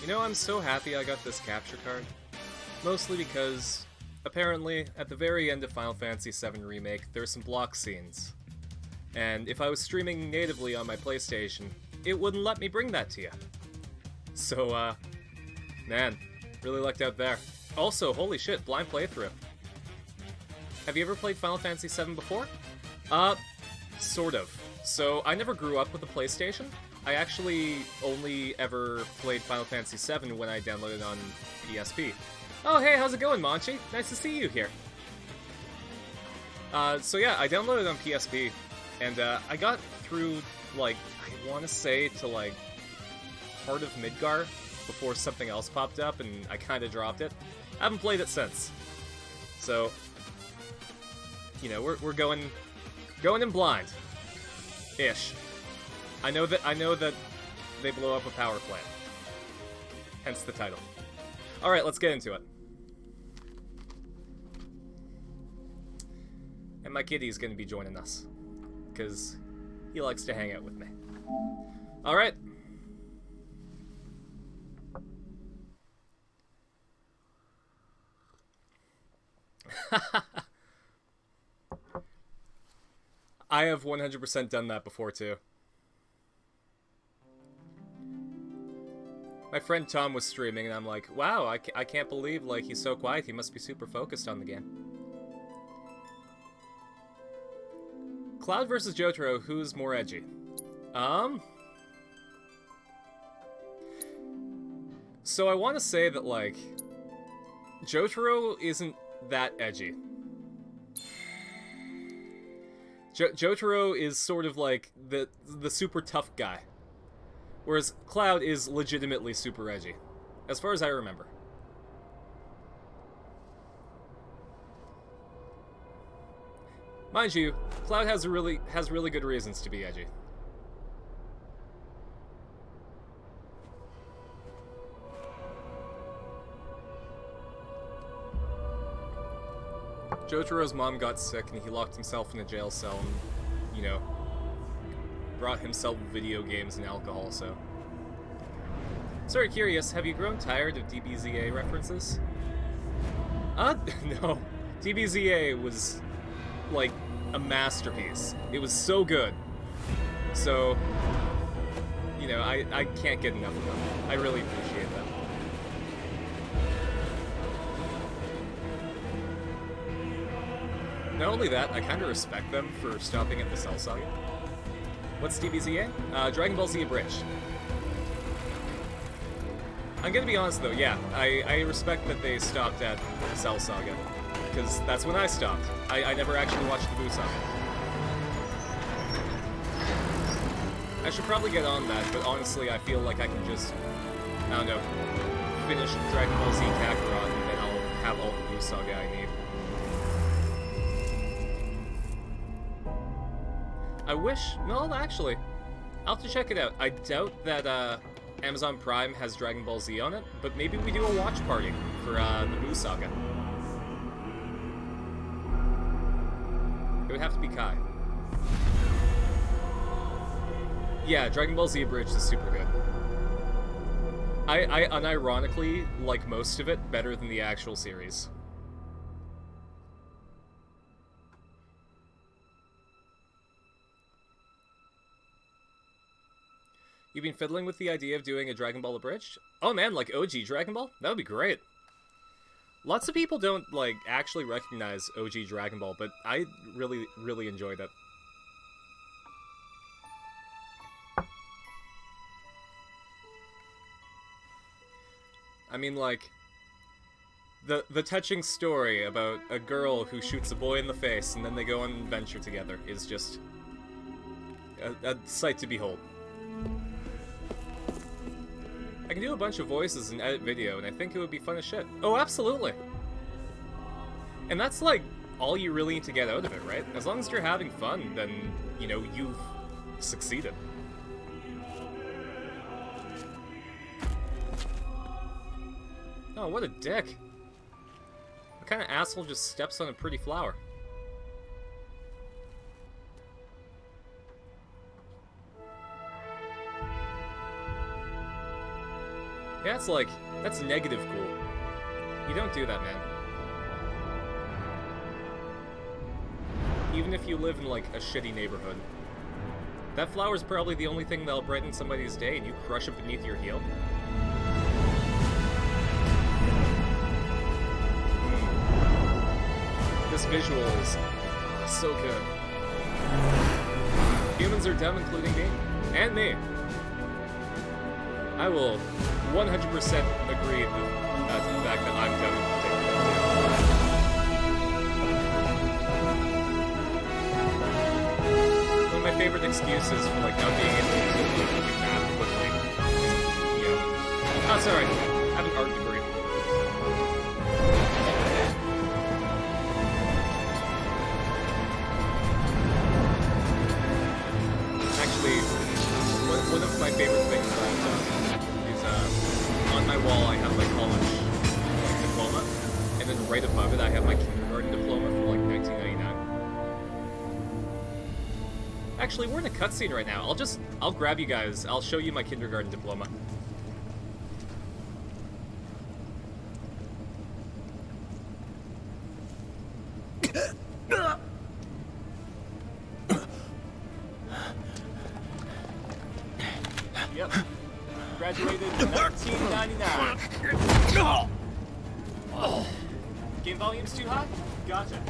You know, I'm so happy I got this capture card. Mostly because, apparently, at the very end of Final Fantasy VII Remake, there's some block scenes. And if I was streaming natively on my PlayStation, it wouldn't let me bring that to you. So, man, really lucked out there. Also, holy shit, blind playthrough. Have you ever played Final Fantasy VII before? Sort of. So, I never grew up with a PlayStation. I actually only ever played Final Fantasy VII when I downloaded on PSP. Oh, hey, how's it going, Monchi? Nice to see you here. So yeah, I downloaded on PSP, and I got through, like, I want to say to, like, part of Midgar before something else popped up, and I kind of dropped it. I haven't played it since. So, you know, we're going in blind. Ish. I know that they blow up a power plant. Hence the title. Alright, let's get into it. And my kitty's gonna be joining us, because he likes to hang out with me. Alright. I have 100% done that before, too. My friend Tom was streaming, and I'm like, wow, I can't believe, like, he's so quiet. He must be super focused on the game. Cloud versus Jotaro, who's more edgy? So I want to say that, like, Jotaro isn't that edgy. Jotaro is sort of like the super tough guy. Whereas Cloud is legitimately super edgy, as far as I remember. Mind you, Cloud has really good reasons to be edgy. Jotaro's mom got sick and he locked himself in a jail cell and, you know, brought himself video games and alcohol, so. Sort of curious, have you grown tired of DBZA references? No. DBZA was, like, a masterpiece. It was so good. So, you know, I can't get enough of them. I really appreciate them. Not only that, I kind of respect them for stopping at the Cell Saga. What's DBZA? Dragon Ball Z Abridged. I'm gonna be honest though, yeah, I respect that they stopped at the Cell Saga, because that's when I stopped. I never actually watched the Buu Saga. I should probably get on that, but honestly I feel like I can just, I don't know, finish Dragon Ball Z Kakarot and then I'll have all the Buu Saga I need. I wish... No, actually. I'll have to check it out. I doubt that Amazon Prime has Dragon Ball Z on it, but maybe we do a watch party for the Buu Saga. It would have to be Kai. Yeah, Dragon Ball Z Abridged is super good. I unironically like most of it better than the actual series. You've been fiddling with the idea of doing a Dragon Ball Abridged? Oh man, like OG Dragon Ball? That would be great. Lots of people don't, like, actually recognize OG Dragon Ball, but I really, really enjoyed it. I mean, like, the touching story about a girl who shoots a boy in the face and then they go on an adventure together is just a sight to behold. I can do a bunch of voices and edit video, and I think it would be fun as shit. Oh, absolutely! And that's, like, all you really need to get out of it, right? As long as you're having fun, then, you know, you've succeeded. Oh, what a dick. What kind of asshole just steps on a pretty flower? Yeah, it's like, that's negative cool. You don't do that, man. Even if you live in, like, a shitty neighborhood. That flower's probably the only thing that'll brighten somebody's day, and you crush it beneath your heel. This visual is so good. Humans are dumb, including me. And me. I will 100% agree with the fact that I'm dumb in particular, too. One of my favorite excuses for, like, not being able to do math quickly is, you know... Oh, sorry. I have an art degree. One of my favorite things that I've done is, on my wall I have my college diploma, and then right above it I have my kindergarten diploma from, like, 1999. Actually, we're in a cutscene right now. I'll grab you guys. I'll show you my kindergarten diploma. Yep. Graduated in 1999. Game volume's too high? Gotcha.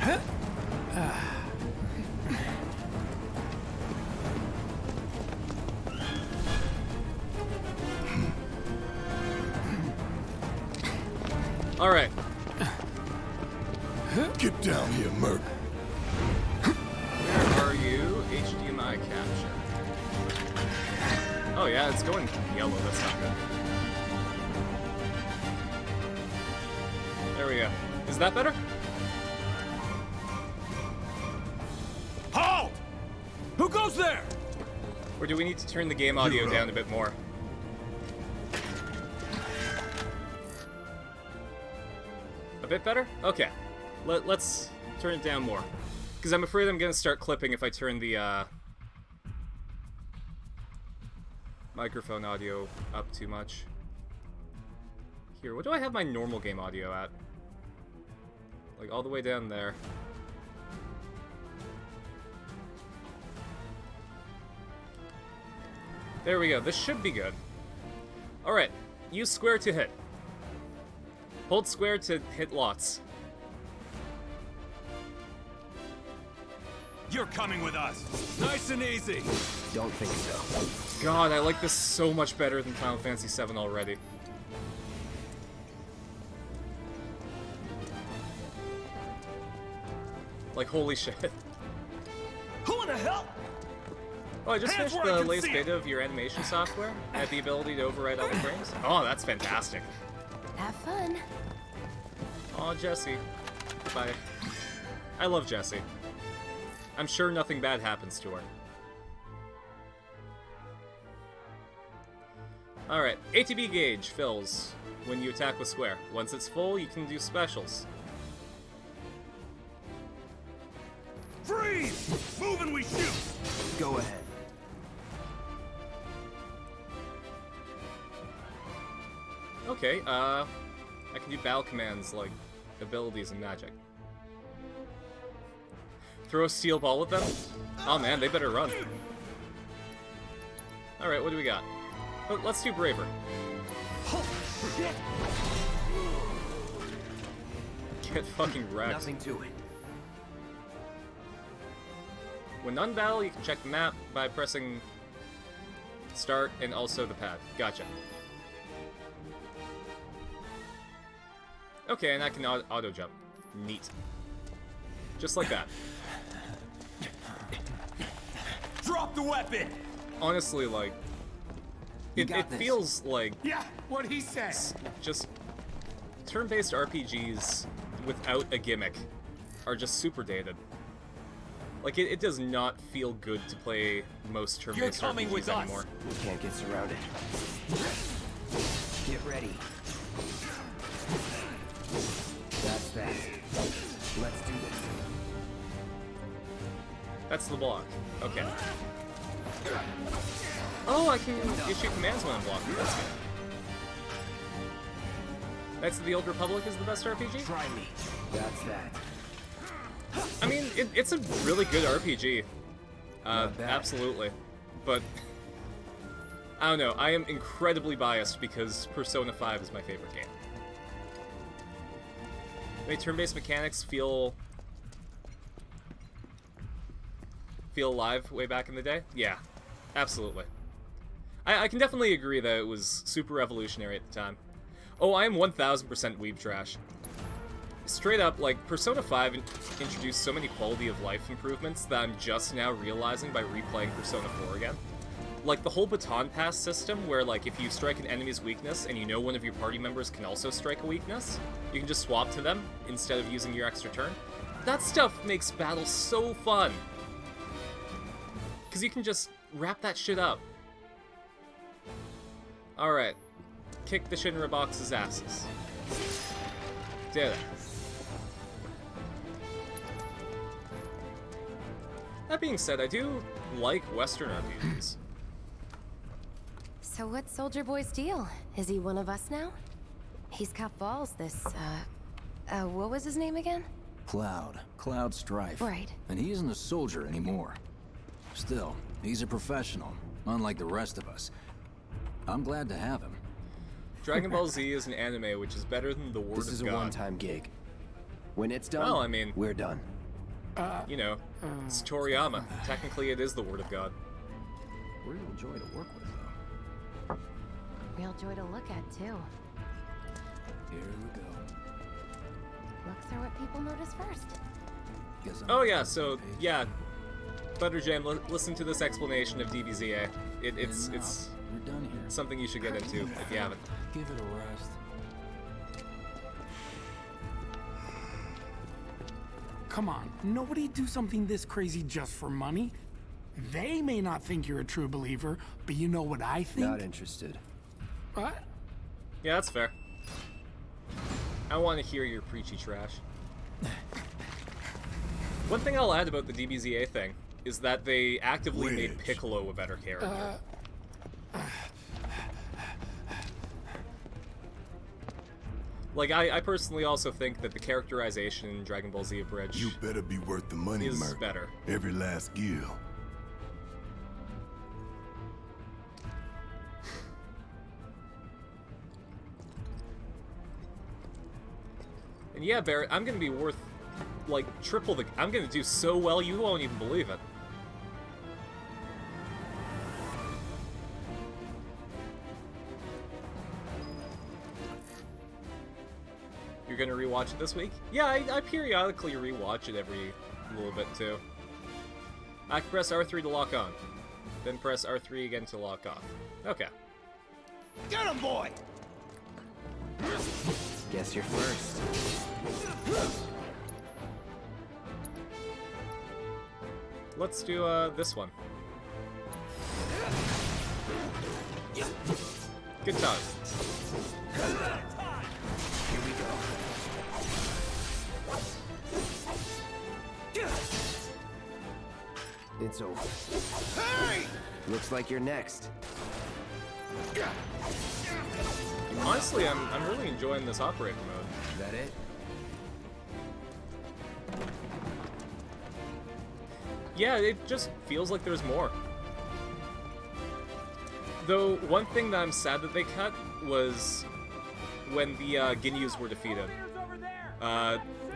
Alright. Get down here, Merc. Where are you? HDMI capture. Oh yeah, it's going yellow, that's not good. There we go. Is that better? Halt! Who goes there? Or do we need to turn the game audio down a bit more? A bit better? Okay. Let's turn it down more. Because I'm afraid I'm going to start clipping if I turn the, microphone audio up too much. Here, what do I have my normal game audio at? Like, all the way down there. There we go, this should be good. Alright, use square to hit. Hold square to hit lots. You're coming with us. Nice and easy. Don't think so. God, I like this so much better than Final Fantasy VII already. Like, holy shit. Who in the hell? Oh, I just finished the latest beta of your animation software. I had the ability to override all the frames. Oh, that's fantastic. Have fun. Aw, Jessie. Bye. I love Jessie. I'm sure nothing bad happens to her. Alright, ATB gauge fills when you attack with square. Once it's full, you can do specials. Freeze! Move and we shoot! Go ahead. Okay, I can do battle commands like abilities and magic. Throw a steel ball at them? Oh man, they better run. Alright, what do we got? Oh, let's do Braver. Get fucking wrecked. Nothing to it. When on battle, you can check the map by pressing start and also the pad. Gotcha. Okay, and I can auto jump. Neat. Just like that. Drop the weapon! Honestly, like, it feels like Yeah, what he says. just turn-based RPGs without a gimmick are just super dated. Like, it does not feel good to play most turn-based RPGs anymore. We can't get surrounded. Get ready. That's that. Let's do this. That's the block. Okay. Oh, I can issue commands when I'm blocking. That's good. Knights of the Old Republic is the best RPG? Try me. That's that. I mean, it's a really good RPG. Not bad. Absolutely. But, I don't know, I am incredibly biased because Persona 5 is my favorite game. Made turn-based mechanics feel alive way back in the day? Yeah, absolutely. I can definitely agree that it was super revolutionary at the time. Oh, I am 1000% weeb trash. Straight up, like, Persona 5 introduced so many quality of life improvements that I'm just now realizing by replaying Persona 4 again. Like, the whole baton pass system, where, like, if you strike an enemy's weakness and you know one of your party members can also strike a weakness, you can just swap to them instead of using your extra turn. That stuff makes battle so fun! Because you can just wrap that shit up. Alright. Kick the Shinra box's asses. Did it. That being said, I do like Western RPGs. So what's Soldier Boy's deal? Is he one of us now? He's got balls, this, what was his name again? Cloud Strife. Right. And he isn't a soldier anymore. Still, he's a professional, unlike the rest of us. I'm glad to have him. Dragon Ball Z is an anime which is better than the Word of God. This is a one-time gig. When it's done, Well, I mean, we're done. you know, it's Toriyama. Technically, it is the Word of God. Real joy to work with, though. Real joy to look at, too. Here we go. Looks are what people notice first. Guess I'm Oh yeah, so, yeah. Butterjam, listen to this explanation of DBZA. It's We're done here. something you should get into if you haven't. Give it a rest. Come on, nobody do something this crazy just for money. They may not think you're a true believer, but you know what I think? Not interested. What? Yeah, that's fair. I want to hear your preachy trash. One thing I'll add about the DBZA thing is that they actively made Piccolo a better character. Like, I personally also think that the characterization in Dragon Ball Z Abridged You better be worth the money, is Merc. better. Every last gill. And yeah, Barrett, I'm gonna be worth, like, triple the... I'm gonna do so well, you won't even believe it. You're gonna rewatch it this week? Yeah, I periodically rewatch it every little bit, too. I can press R3 to lock on. Then press R3 again to lock off. Okay. Get him, boy! Guess you're first. Let's do, this one. Good time. Here we go. It's over. Hey! Looks like you're next. Honestly, I'm really enjoying this operator mode. Is that it? Yeah, it just feels like there's more. Though, one thing that I'm sad that they cut was when the Ginyus were defeated.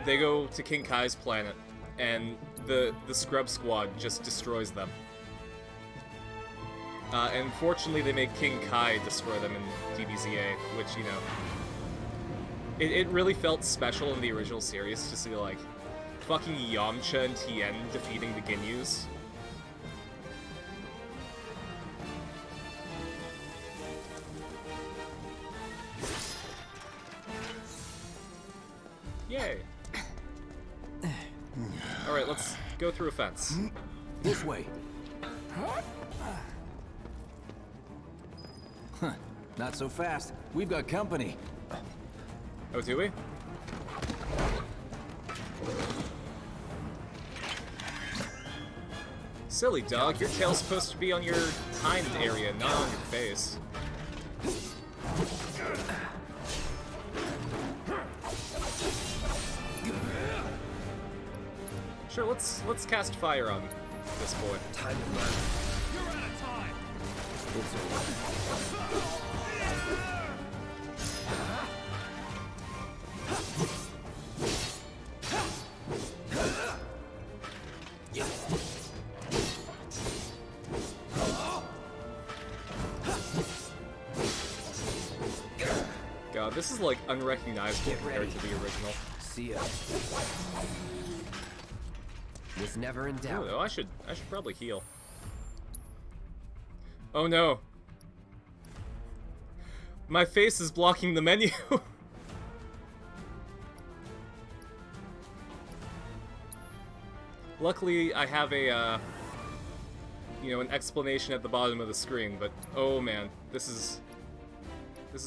They go to King Kai's planet, and the Scrub Squad just destroys them. And fortunately, they make King Kai destroy them in DBZA, which, you know... It really felt special in the original series to see, like, fucking Yamcha and Tien defeating the Ginyus. Yay. Alright, let's go through a fence. This way. Huh. Not so fast. We've got company. Oh, do we? Silly dog, your tail's supposed to be on your hind area, not on your face. Sure, let's cast fire on this boy. Time to burn. You're out of time. It's over. God, this is like unrecognizable compared to the original. See ya. Was never in doubt. Oh, I should probably heal. Oh no. My face is blocking the menu. Luckily, I have a, you know, an explanation at the bottom of the screen, but oh man, this is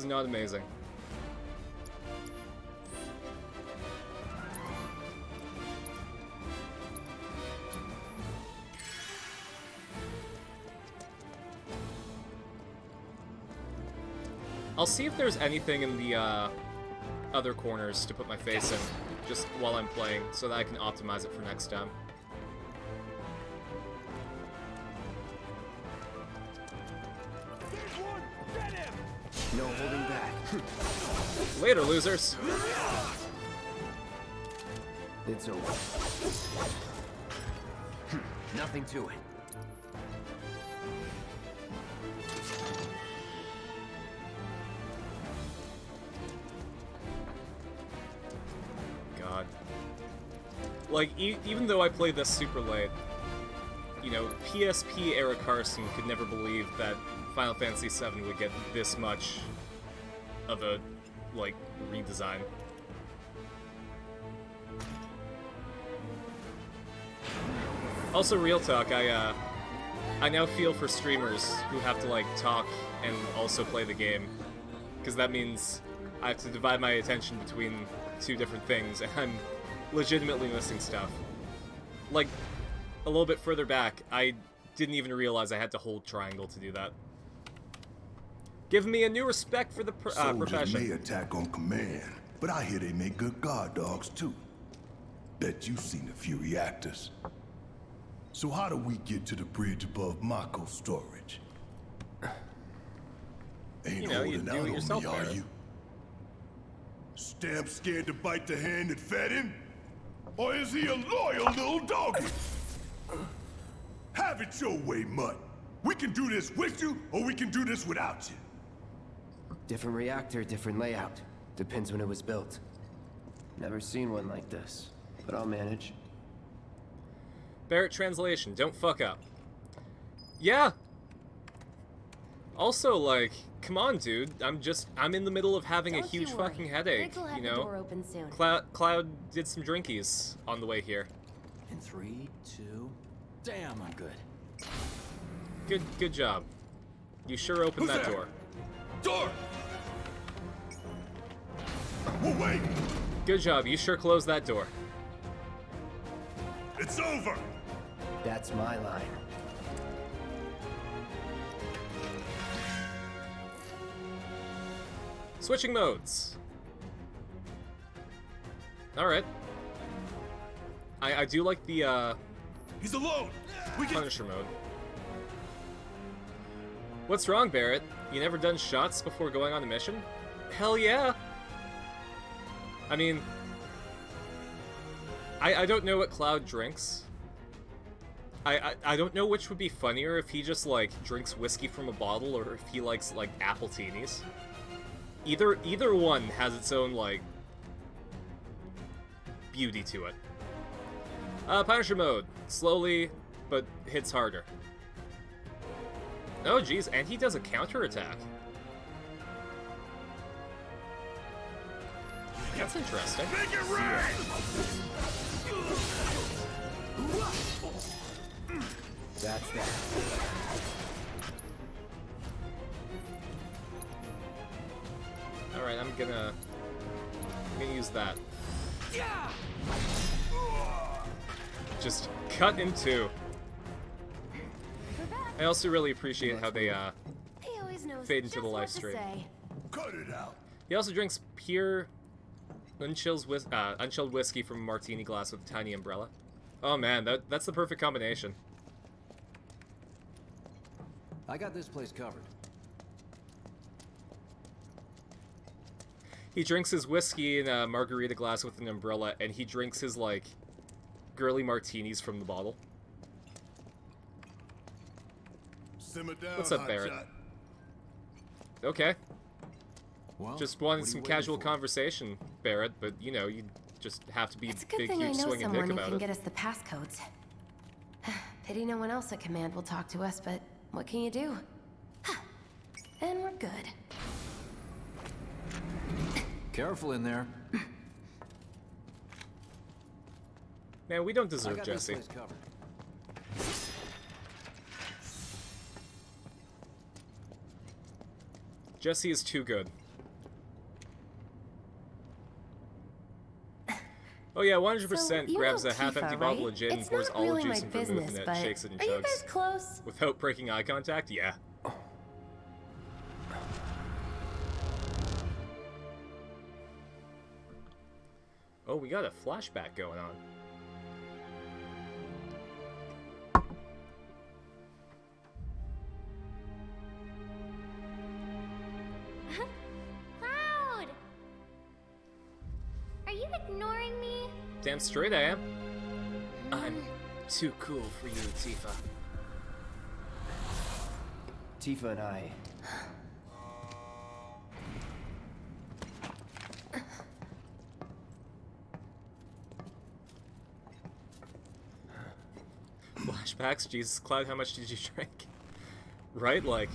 not amazing. I'll see if there's anything in the other corners to put my face in, just while I'm playing, so that I can optimize it for next time. No holding back. Later, losers! It's over. Nothing to it. God. Like, even though I played this super late, you know, PSP era Carson could never believe that Final Fantasy VII would get this much of a, like, redesign. Also, real talk, I now feel for streamers who have to, like, talk and also play the game. Because that means I have to divide my attention between two different things, and I'm legitimately missing stuff. Like, a little bit further back, I didn't even realize I had to hold triangle to do that. Give me a new respect for the Soldiers profession. may attack on command, but I hear they make good guard dogs too. Bet you've seen a few reactors. So how do we get to the bridge above Mako storage? Ain't You know, you holding do out it on yourself, me, are Barrett. you? Stamp scared to bite the hand that fed him? Or is he a loyal little doggy? Have it your way, Mutt. We can do this with you, or we can do this without you. Different reactor, different layout. Depends when it was built. Never seen one like this, but I'll manage. Barrett translation, don't fuck up. Yeah. Also, like, come on, dude. I'm in the middle of having a Don't you huge worry. fucking headache, Vic will have you the door know? open soon. Cloud did some drinkies on the way here. In 3, 2... Damn, I'm good. Good job. You sure opened Who's that there? door. Door! We'll wait! Good job, you sure closed that door. It's over! That's my line. Switching modes. Alright. I do like the, He's alone! We can... Punisher mode. What's wrong, Barrett? You never done shots before going on a mission? Hell yeah! I mean... I don't know what Cloud drinks. I don't know which would be funnier, if he just, like, drinks whiskey from a bottle, or if he likes, like, apple teenies. Either one has its own, like, beauty to it. Punisher mode. Slowly, but hits harder. Oh, geez, and he does a counterattack. That's interesting. Make it rain! That's that. Alright, I'm gonna use that. Just cut in two. I also really appreciate how they He always knows fade into just the live what to stream. say. Cut it out! He also drinks pure unchilled whiskey from a martini glass with a tiny umbrella. Oh man, that's the perfect combination. I got this place covered. He drinks his whiskey in a margarita glass with an umbrella, and he drinks his, like, girly martinis from the bottle. Simmer down, What's up, hot Barrett? shot. Okay. Well, Just what wanted are some you waiting casual for? conversation, Barrett, but, you know, you just have to be It's a good big, thing I huge know swinging dick someone who about can it. get us the passcodes. Pity no one else at command will talk to us, but what can you do? And we're good. Careful in there. Man, we don't I deserve got Jesse. this place covered. Jesse is too good. Oh yeah, 100% So, you grabs know a half-empty Tifa, bottle right? of gin and It's pours not olive really juice my and vermouth in business, it, but shakes it and are you chugs. guys close? Without breaking eye contact? Yeah. Oh, we got a flashback going on. Cloud! Are you ignoring me? Damn straight I am. I'm too cool for you, Tifa. Tifa and I... Flashbacks? Jesus, Cloud, how much did you drink? Right? Like,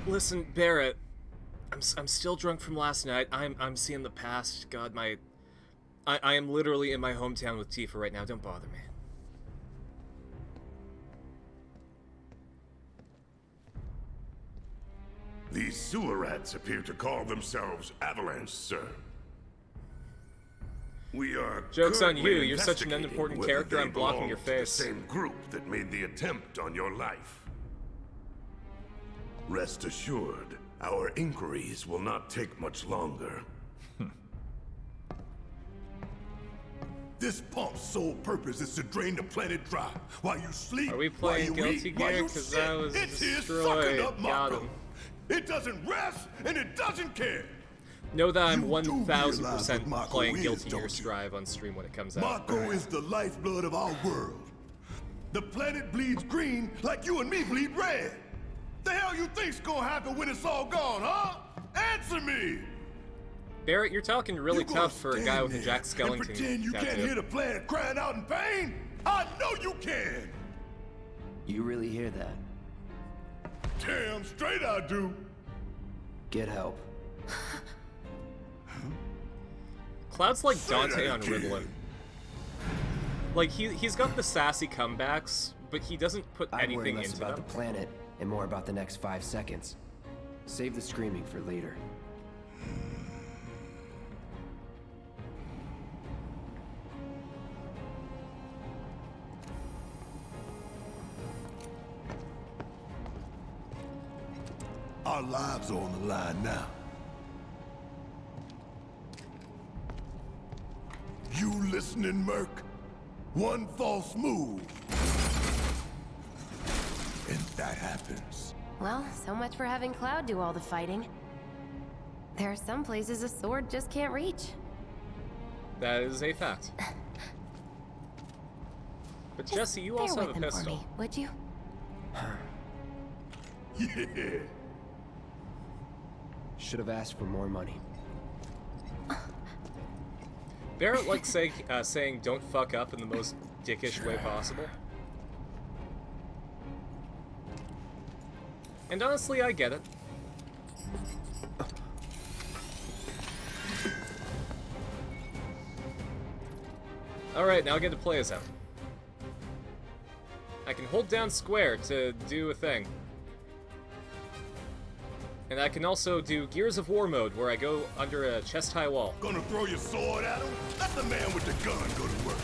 listen, Barrett. I'm still drunk from last night. I'm seeing the past. God, I am literally in my hometown with Tifa right now. Don't bother me. These sewer rats appear to call themselves Avalanche, sir. We are Joke's on you, currently you're such an investigating unimportant whether character, they I'm blocking belong your to face. The same group that made the attempt on your life. Rest assured, our inquiries will not take much longer. This pump's sole purpose is to drain the planet dry. While you sleep, Are we playing while you Guilty eat, while Gear? you 'Cause shit, that was it's here destroyed. sucking up Got Mako. him. It doesn't rest, and it doesn't care. Know that I'm You do realize 1000% what Mako playing is, Guilty Gear don't you? Strive on stream when it comes out. Mako is the lifeblood of our world. The planet bleeds green like you and me bleed red. The hell you think's gonna happen when it's all gone, huh? Answer me! Barrett, you're talking really You gonna tough for a guy stand with a there Jack Skellington and pretend you can't tattoo. hear the planet crying out in pain? I know you can! You really hear that? Damn straight I do. Get help. Cloud's like Say Dante that on again. Ritalin. Like, he's got the sassy comebacks, but he doesn't put I worry anything less into about them. the planet and more about the next 5 seconds. Save the screaming for later. Our lives are on the line now. You listening, Merc? One false move. And that happens. Well, so much for having Cloud do all the fighting. There are some places a sword just can't reach. That is a fact. But Just Jesse, you bear also have with a him for pistol. me, would you? Yeah. Should have asked for more money. Barrett likes saying "don't fuck up" in the most dickish way possible. And honestly, I get it. Alright, now I get to play as him. I can hold down square to do a thing. And I can also do Gears of War mode, where I go under a chest-high wall. Gonna throw your sword at him? Let the man with the gun go to work.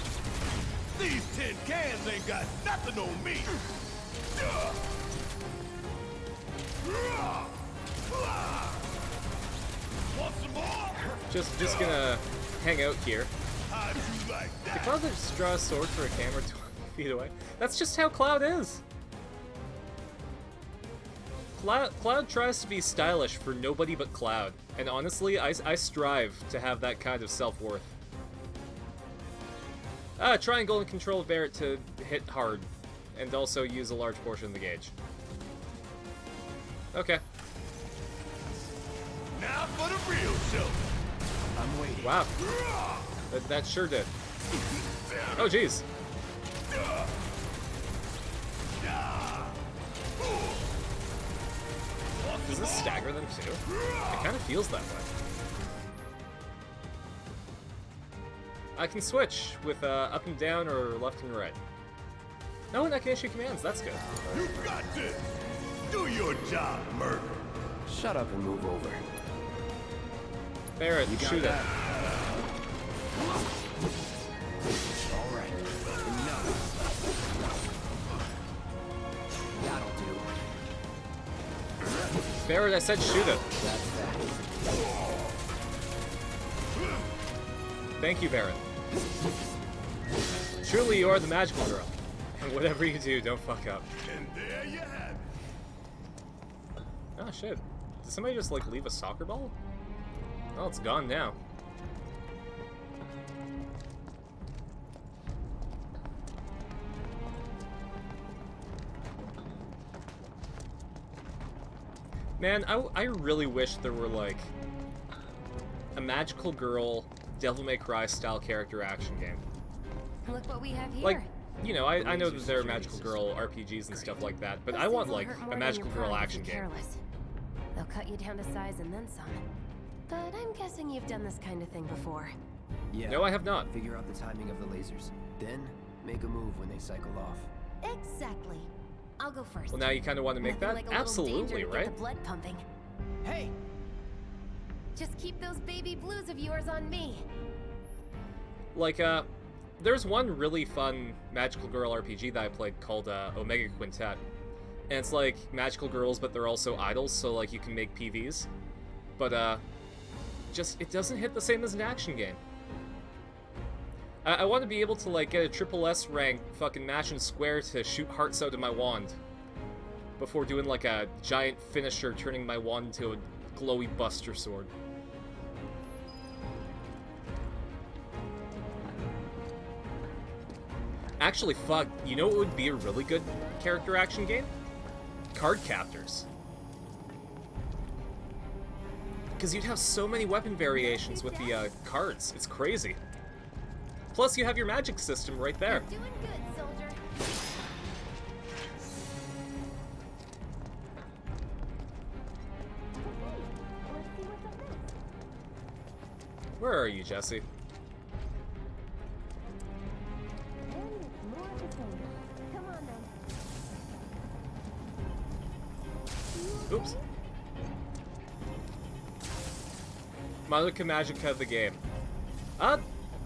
These tin cans ain't got nothing on me. Want some more? Just gonna hang out here. How'd you like To that? Cloud that just draw a sword for a camera 20 feet away. That's just how Cloud is. Cloud tries to be stylish for nobody but Cloud. And honestly, I strive to have that kind of self-worth. Triangle and control Barret to hit hard. And also use a large portion of the gauge. Okay. Now for the real show. I'm waiting. Wow. That sure did. Oh, jeez. Does this stagger them too? It kind of feels that way. I can switch with up and down or left and right. Oh, and I can issue commands. That's good. You got this. Do your job, Merc. Shut up and move over. Barret, shoot it. All right. Enough. That'll do. Barret, I said shoot it. That's that. Thank you, Barret. Truly, you are the magical girl. And whatever you do, don't fuck up. And there you have it. Oh, shit. Did somebody just, like, leave a soccer ball? Oh, it's gone now. Man, I really wish there were, like, a magical girl, Devil May Cry style character action game. Look what we have here. Like, you know, I know that there are magical girl RPGs and stuff like that, but Those I things want, will like, hurt more a than magical you're girl probably action game. careless. They'll cut you down to size and then some. But I'm guessing you've done this kind of thing before. Yeah. No, I have not. Figure out the timing of the lasers. Then make a move when they cycle off. Exactly. I'll go first. Well, now you kind of want to make Nothing that? like a little Absolutely, danger to get right? the blood pumping. Hey! Just keep those baby blues of yours on me. Like, there's one really fun magical girl RPG that I played called Omega Quintet. And it's like magical girls, but they're also idols, so like you can make PVs. But just it doesn't hit the same as an action game. I want to be able to like get a triple S rank fucking mash and square to shoot hearts out of my wand before doing like a giant finisher, turning my wand into a glowy buster sword. Actually, fuck, you know what would be a really good character action game? Card Captors. Because you'd have so many weapon variations with the cards. It's crazy. Plus, you have your magic system right there. You're doing good, soldier. Let's see what's up next. Where are you, Jesse? And it's more of the same. Come on then. Oops. Madoka Magica the game.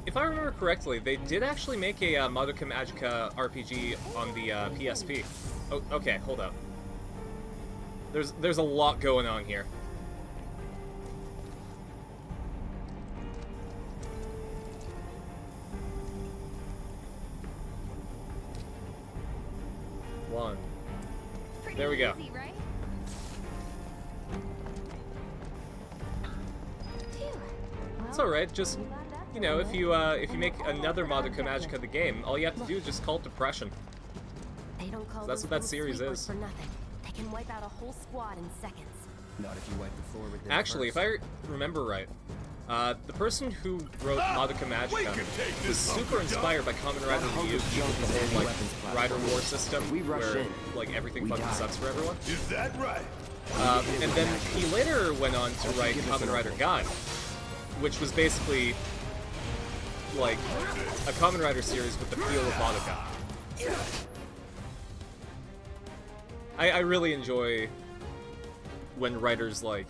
If I remember correctly, they did actually make a Madoka Magica RPG on the PSP. Oh, okay, hold up. There's a lot going on here. One. There we go. Easy, right? It's alright, just, you know, if you make another Madoka Magica the game, all you have to do is just call it Depression. They don't call That's those what that things series sweet words is. for nothing. They can wipe out a whole squad in seconds. Not if you wipe the floor with them Actually, if first. I remember right, the person who wrote Madoka We Magica can take was this super Uncle inspired by Kamen Rider Ryuki with the whole, like, Rider War system, We rush where, in. like, everything We fucking die. sucks for everyone. Is that right? And then he later went on to write Kamen Rider Guide, which was basically, like, a Kamen Rider series with the feel of Madoka. I really enjoy when writers, like,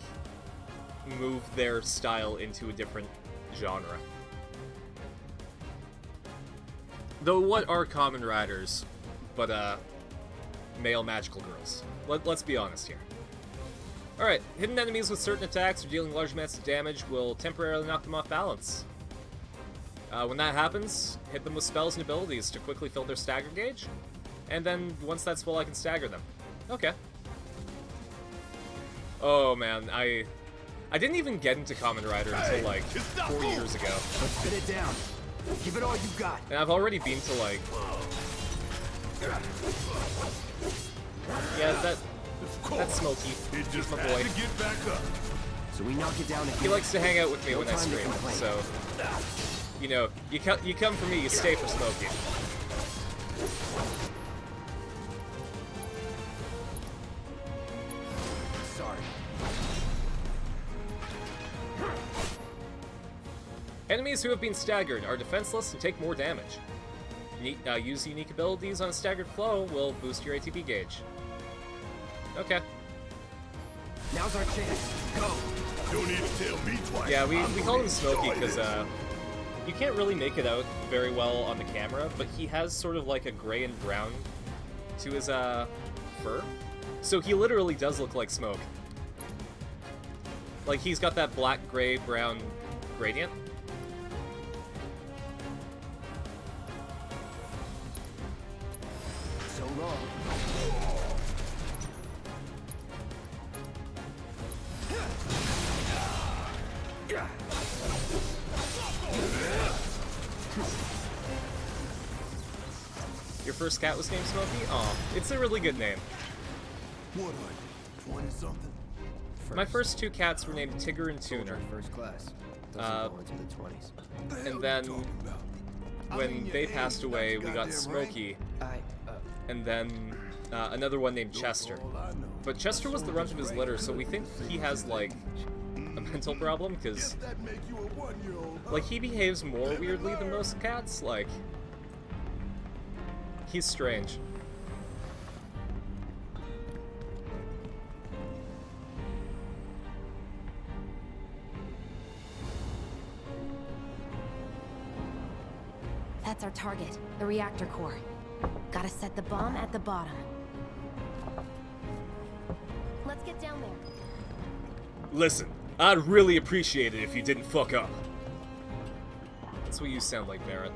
move their style into a different genre. Though what are Kamen Riders but, male magical girls? Let's be honest here. Alright, hidden enemies with certain attacks or dealing large amounts of damage will temporarily knock them off balance. When that happens, hit them with spells and abilities to quickly fill their stagger gauge, and then once that's full, I can stagger them. Okay. Oh man, I didn't even get into Kamen Rider until like 4 years ago. Let's spit it down. Give it all you got. And I've already been to like... Yeah, that's Smokey. He's my boy. Get back up. So we knock it down again. He likes to hang out with me No when I time to stream, complain. so... You know, you come for me, you stay for Smokey. Sorry. Enemies who have been staggered are defenseless and take more damage. Use unique abilities on a staggered flow will boost your ATB gauge. Okay. Now's our chance. Go. Don't need to tell me twice. Yeah, we call him gonna Smokey enjoy because this. you can't really make it out very well on the camera, but he has sort of like a gray and brown to his fur. So he literally does look like smoke. Like he's got that black, gray, brown gradient. So long. Your first cat was named Smokey? Aw, it's a really good name. What are you, 20-something? My first two cats were named Tigger and Tuner. First class. Uh, Doesn't go into the 20s. And then when they passed away, we got Smokey, and then another one named Chester. But Chester was the runt of his litter, so we think he has like a mental problem, because like he behaves more weirdly than most cats. Like he's strange. That's our target, the reactor core. Gotta set the bomb at the bottom. Let's get down there. Listen, I'd really appreciate it if you didn't fuck up. That's what you sound like, Barrett.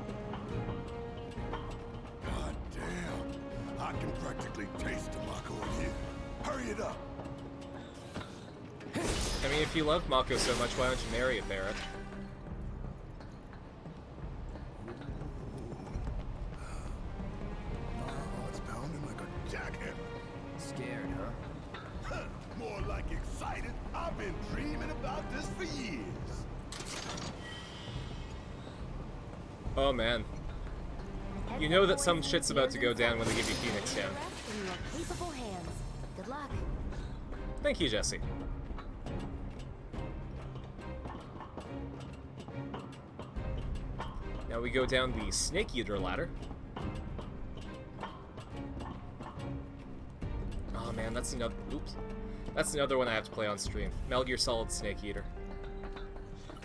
God damn. I can practically taste the Mako in here. Hurry it up. I mean, if you love Mako so much, why don't you marry it, Barrett? Oh, it's pounding like a jackhammer. Scared, huh? More like excited. I've been dreaming about this for years. Oh man. You know that some shit's about to go down when they give you Phoenix down. In your capable hands. Good luck. Thank you, Jesse. Now we go down the Snake Eater ladder. Oh man, that's another. Oops. That's another one I have to play on stream. Metal Gear Solid Snake Eater.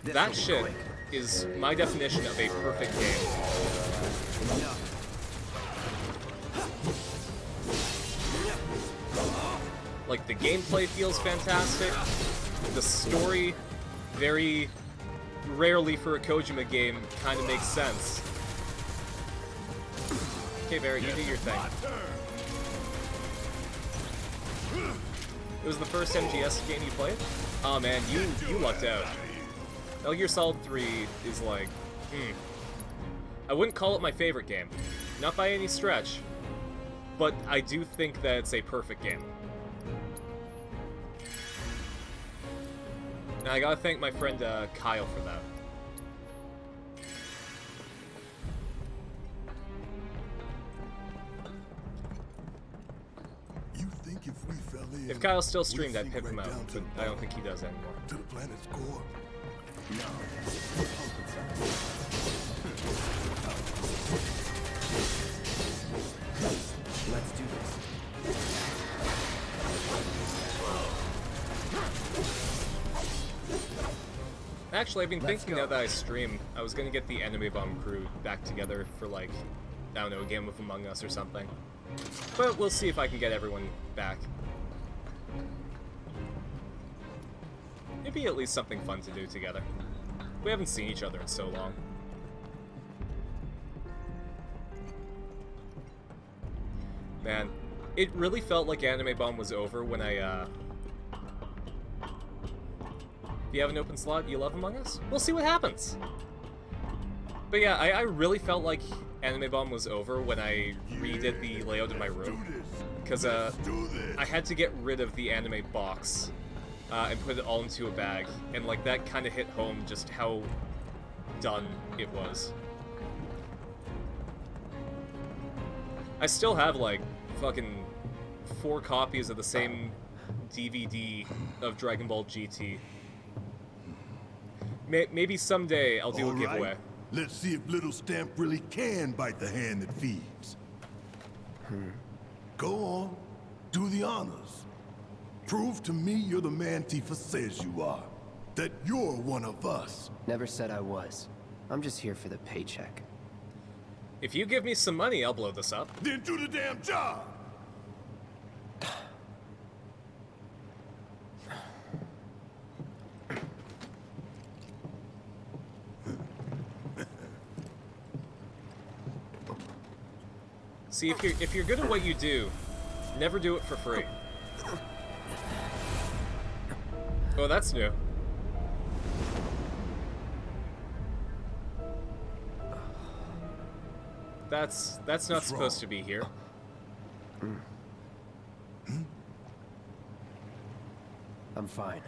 That shit is my definition of a perfect game. Like, the gameplay feels fantastic. The story, very rarely for a Kojima game, kind of makes sense. Okay, Barrett, you do your thing. It was the first MGS game you played? Oh man, you lucked out. Metal Gear Solid 3 is like, I wouldn't call it my favorite game. Not by any stretch. But I do think that it's a perfect game. And I gotta thank my friend Kyle for that. You think if we fell in, If Kyle still streamed, we'd I'd pimp sink him right out, down to but the I don't think he does anymore. to the planet's core? Let's do this. Actually, I've been thinking now that I stream, I was gonna get the Enemy Bomb crew back together for like, I don't know, a game of Among Us or something. But we'll see if I can get everyone back. Maybe at least something fun to do together. We haven't seen each other in so long. It really felt like Anime Bomb was over when I, If you have an open slot, you love Among Us? We'll see what happens. But yeah, I really felt like Anime Bomb was over when I redid the layout of my room. Because, I had to get rid of the anime box, and put it all into a bag. And, like, that kind of hit home just how done it was. I still have, like, fucking 4 copies of the same DVD of Dragon Ball GT. Maybe someday I'll do a giveaway. Let's see if Little Stamp really can bite the hand that feeds. Go on, do the honors. Prove to me you're the man Tifa says you are. That you're one of us. Never said I was. I'm just here for the paycheck. If you give me some money, I'll blow this up. Then do the damn job! See, if you're good at what you do, never do it for free. Oh, that's new. That's not supposed to be here. I'm fine.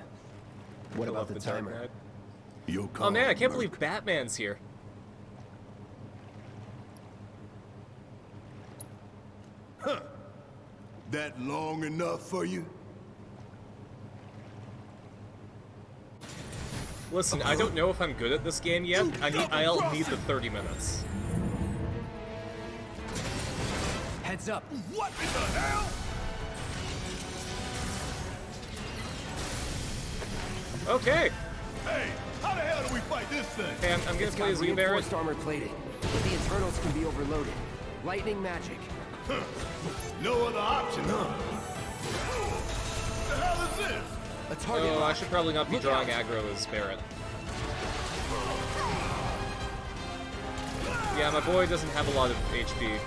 What I about love the Dark timer? Knight. You'll Oh man, I can't Merc. believe Batman's here. That long enough for you? Listen, I don't know if I'm good at this game yet. I'll need the 30 minutes. Heads up. What in the hell? Okay. Hey, how the hell do we fight this thing? Hey, I'm gonna It's play got as you, Barrett. reinforced armor plating, but the internals can be overloaded. Lightning magic. No other option, huh? The hell is this? A target Oh, I lock. should probably not be Look drawing out. aggro as Barrett. Yeah, my boy doesn't have a lot of HP.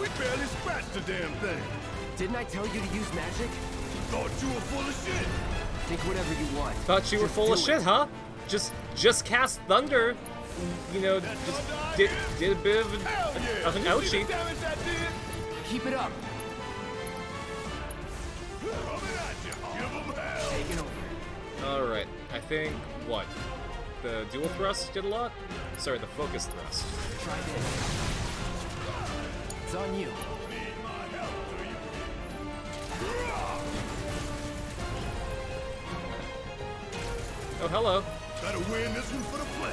We barely scratched the damn thing. Didn't I tell you to use magic? Thought you were full of shit. Think whatever you want. Thought you were Just full of do shit, it. huh? Just cast thunder. You know, just did a bit of Hell yeah. an You see ouchie. the damage that did? Keep it up. Coming at you. Give 'em hell. Taking over. Alright, I think, what? The dual thrust did a lot? Sorry, the focus thrust. Try this. It's on you. Need my help, do you? Oh, hello. Gotta win this one for the play.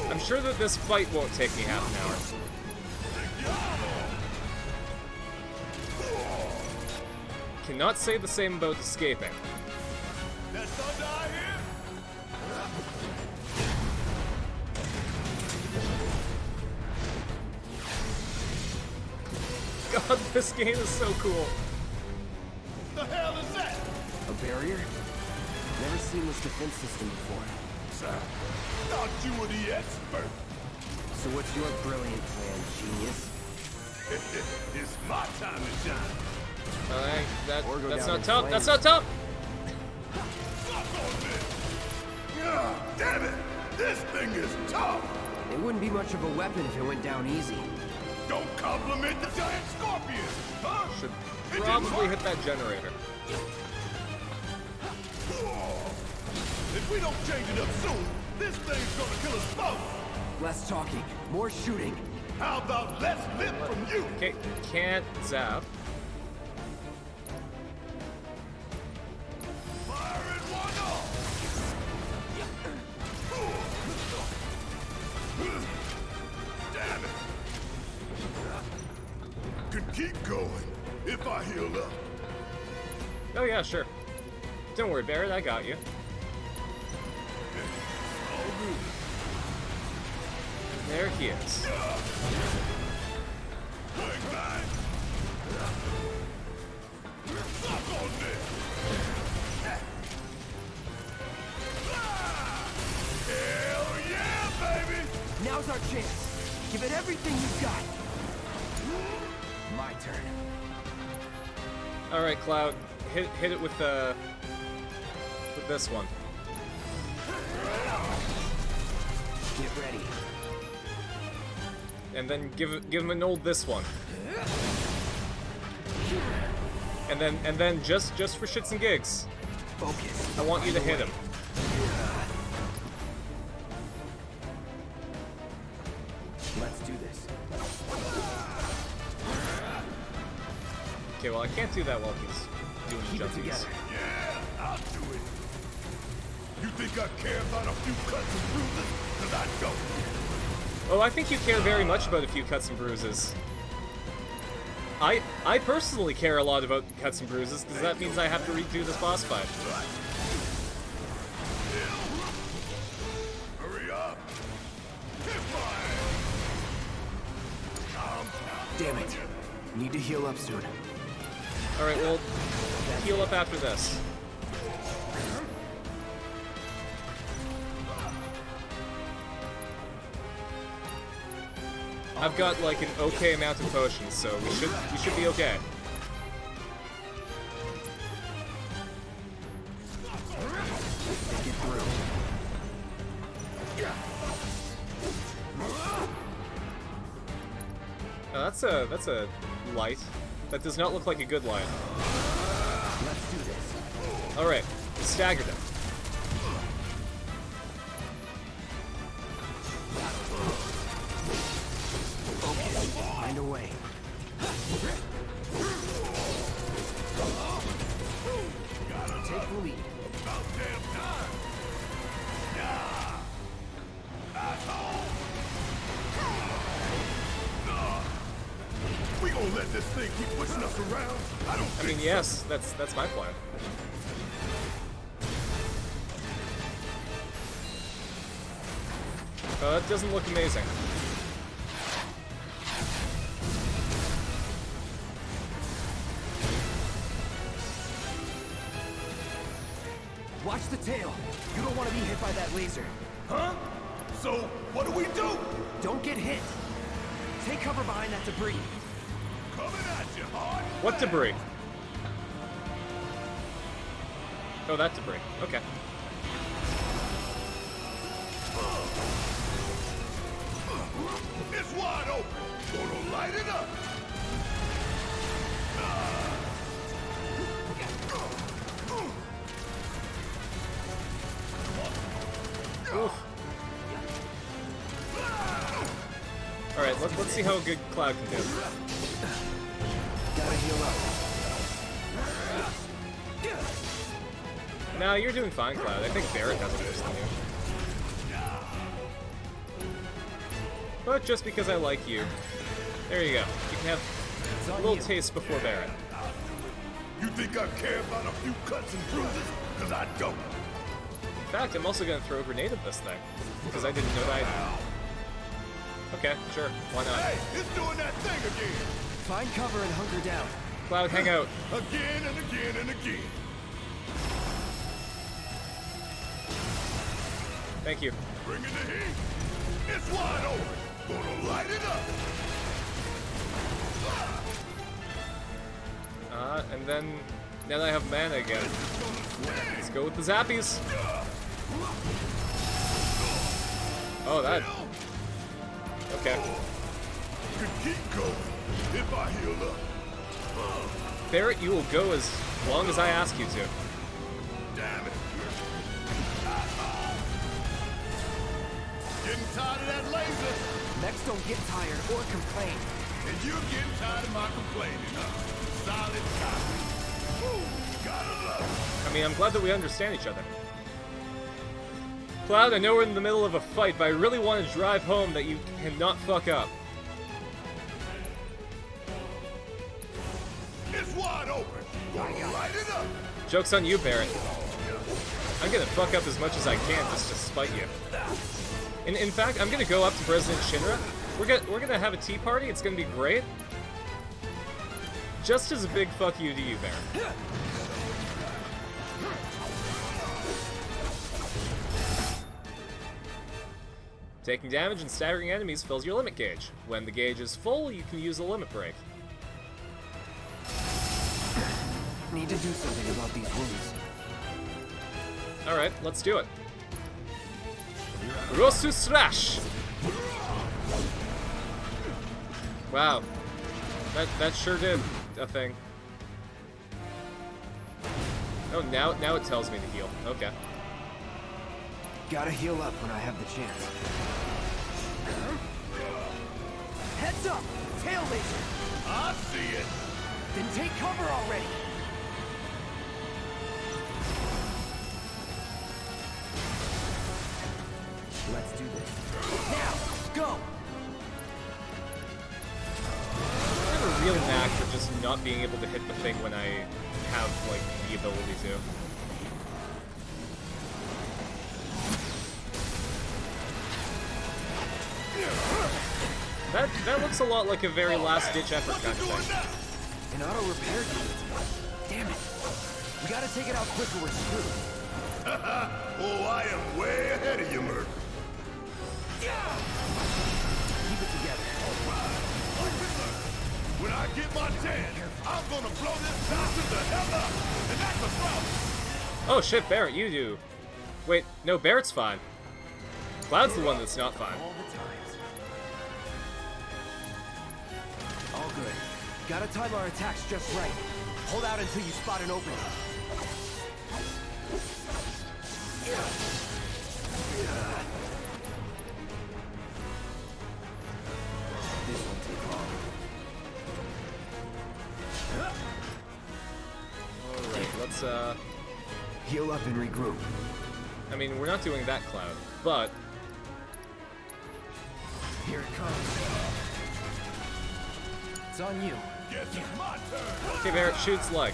I'm sure that this fight won't take me half an hour. Cannot say the same about escaping. That thunder I hear? God, this game is so cool. The hell is that? A barrier? Never seen this defense system before. Thought you were the expert. So what's your brilliant plan, genius? It's my time to shine. Alright, Or go that's down not in tough. flames. That's not tough. Suck on this. Ah, damn it. This thing is tough. It wouldn't be much of a weapon if it went down easy. Don't compliment the giant scorpion, huh? Should It didn't probably work. hit that generator. If we don't change it up soon, this thing's gonna kill us both. Less talking, more shooting. How about less lip from you? Okay, can't zap. Fire in one off. Damn it. Could keep going if I heal up. Oh yeah, sure. Don't worry, Barrett, I got you. All good. There he is. Bang, bang. Suck on this. Now's our chance. Give it everything you've got. My turn. All right, Cloud, hit it with this one. Get ready. And then give him an old this one. And then just for shits and gigs, Focus. I want you to hit him. Let's do this. Okay, well I can't do that while he's doing Keep it jumpies. together. Yeah, I'll do it. You think I care about a few cuts and bruises? Cause I don't. Oh, I think you care very much about a few cuts and bruises. I personally care a lot about cuts and bruises, because that means I have to redo this boss fight. Hurry up. Hit Damn it. Need to heal up soon. Alright, well, heal up after this. I've got like an okay amount of potions, so we should be okay. Think it through. Now that's a light. That does not look like a good light. Let's do this. Alright, staggered him. Find a way. Take the lead. About damn time. We gonna let this thing keep pushing us around? I mean, yes, that's my plan. That doesn't look amazing. Watch the tail. You don't want to be hit by that laser. Huh? So, what do we do? Don't get hit. Take cover behind that debris. Coming at you hard. What debris? Oh, that debris. Okay. It's wide open. Gonna light it up. Oof. Alright, let's see how good Cloud can do. Gotta heal up. Nah, you're doing fine, Cloud. I think Barret has it worse than you. But just because I like you, there you go. You can have a little taste before Barret. You think I care about a few cuts and bruises? Cause I don't. In fact, I'm also gonna throw a grenade at this thing, because I didn't know that I... Okay, sure, why not? Hey, it's doing that thing again. Find cover and hunker down. Cloud, hang out. Again and again and again. Thank you. Bringing the heat. It's wide open. Gonna light it up. And then I have mana again. Let's go with the zappies. Oh, that... Okay. Could keep going if I heal up. Barret, you will go as long as I ask you to. Damn it. Getting tired of that laser. Next, don't get tired or complain. And you're getting tired of my complaining, huh? Solid copy. Woo, gotta love I mean, I'm glad that we understand each other. Cloud, I know we're in the middle of a fight, but I really want to drive home that you cannot fuck up. it. It's wide open. Gonna light it up. Joke's on you, Barret. I'm gonna fuck up as much as I can just to spite you. In fact, I'm gonna go up to President Shinra. We're gonna have a tea party. It's gonna be great. Just as a big fuck you to you, Barret. Taking damage and staggering enemies fills your limit gauge. When the gauge is full, you can use a limit break. Need to do something about these wounds. Alright, let's do it. Rosu Slash! Wow. That sure did a thing. Oh, now it tells me to heal. Okay. Gotta heal up when I have the chance. Heads up! Tail laser! I see it! Then take cover already! Let's do this. Now, go! I have a real knack for just not being able to hit the thing when I have, like, the ability to. That looks a lot like a very last-ditch effort kind of thing. An auto repair unit. Damn it. We gotta take it out quick or we're screwed. Oh, I am way ahead of you, Merc. Keep it together. When I get my chance, I'm gonna blow this bastard the hell up! And that's a problem! Oh shit, Barrett, you do. Wait, no, Barrett's fine. Cloud's the one that's not fine. All the times. All good. Gotta time our attacks just right. Hold out until you spot an opening. This won't take long. Alright, let's, Heal up and regroup. I mean, we're not doing that, Cloud, but... Here it comes. It's on you. Guess it's my turn! Okay, Barrett, shoots leg.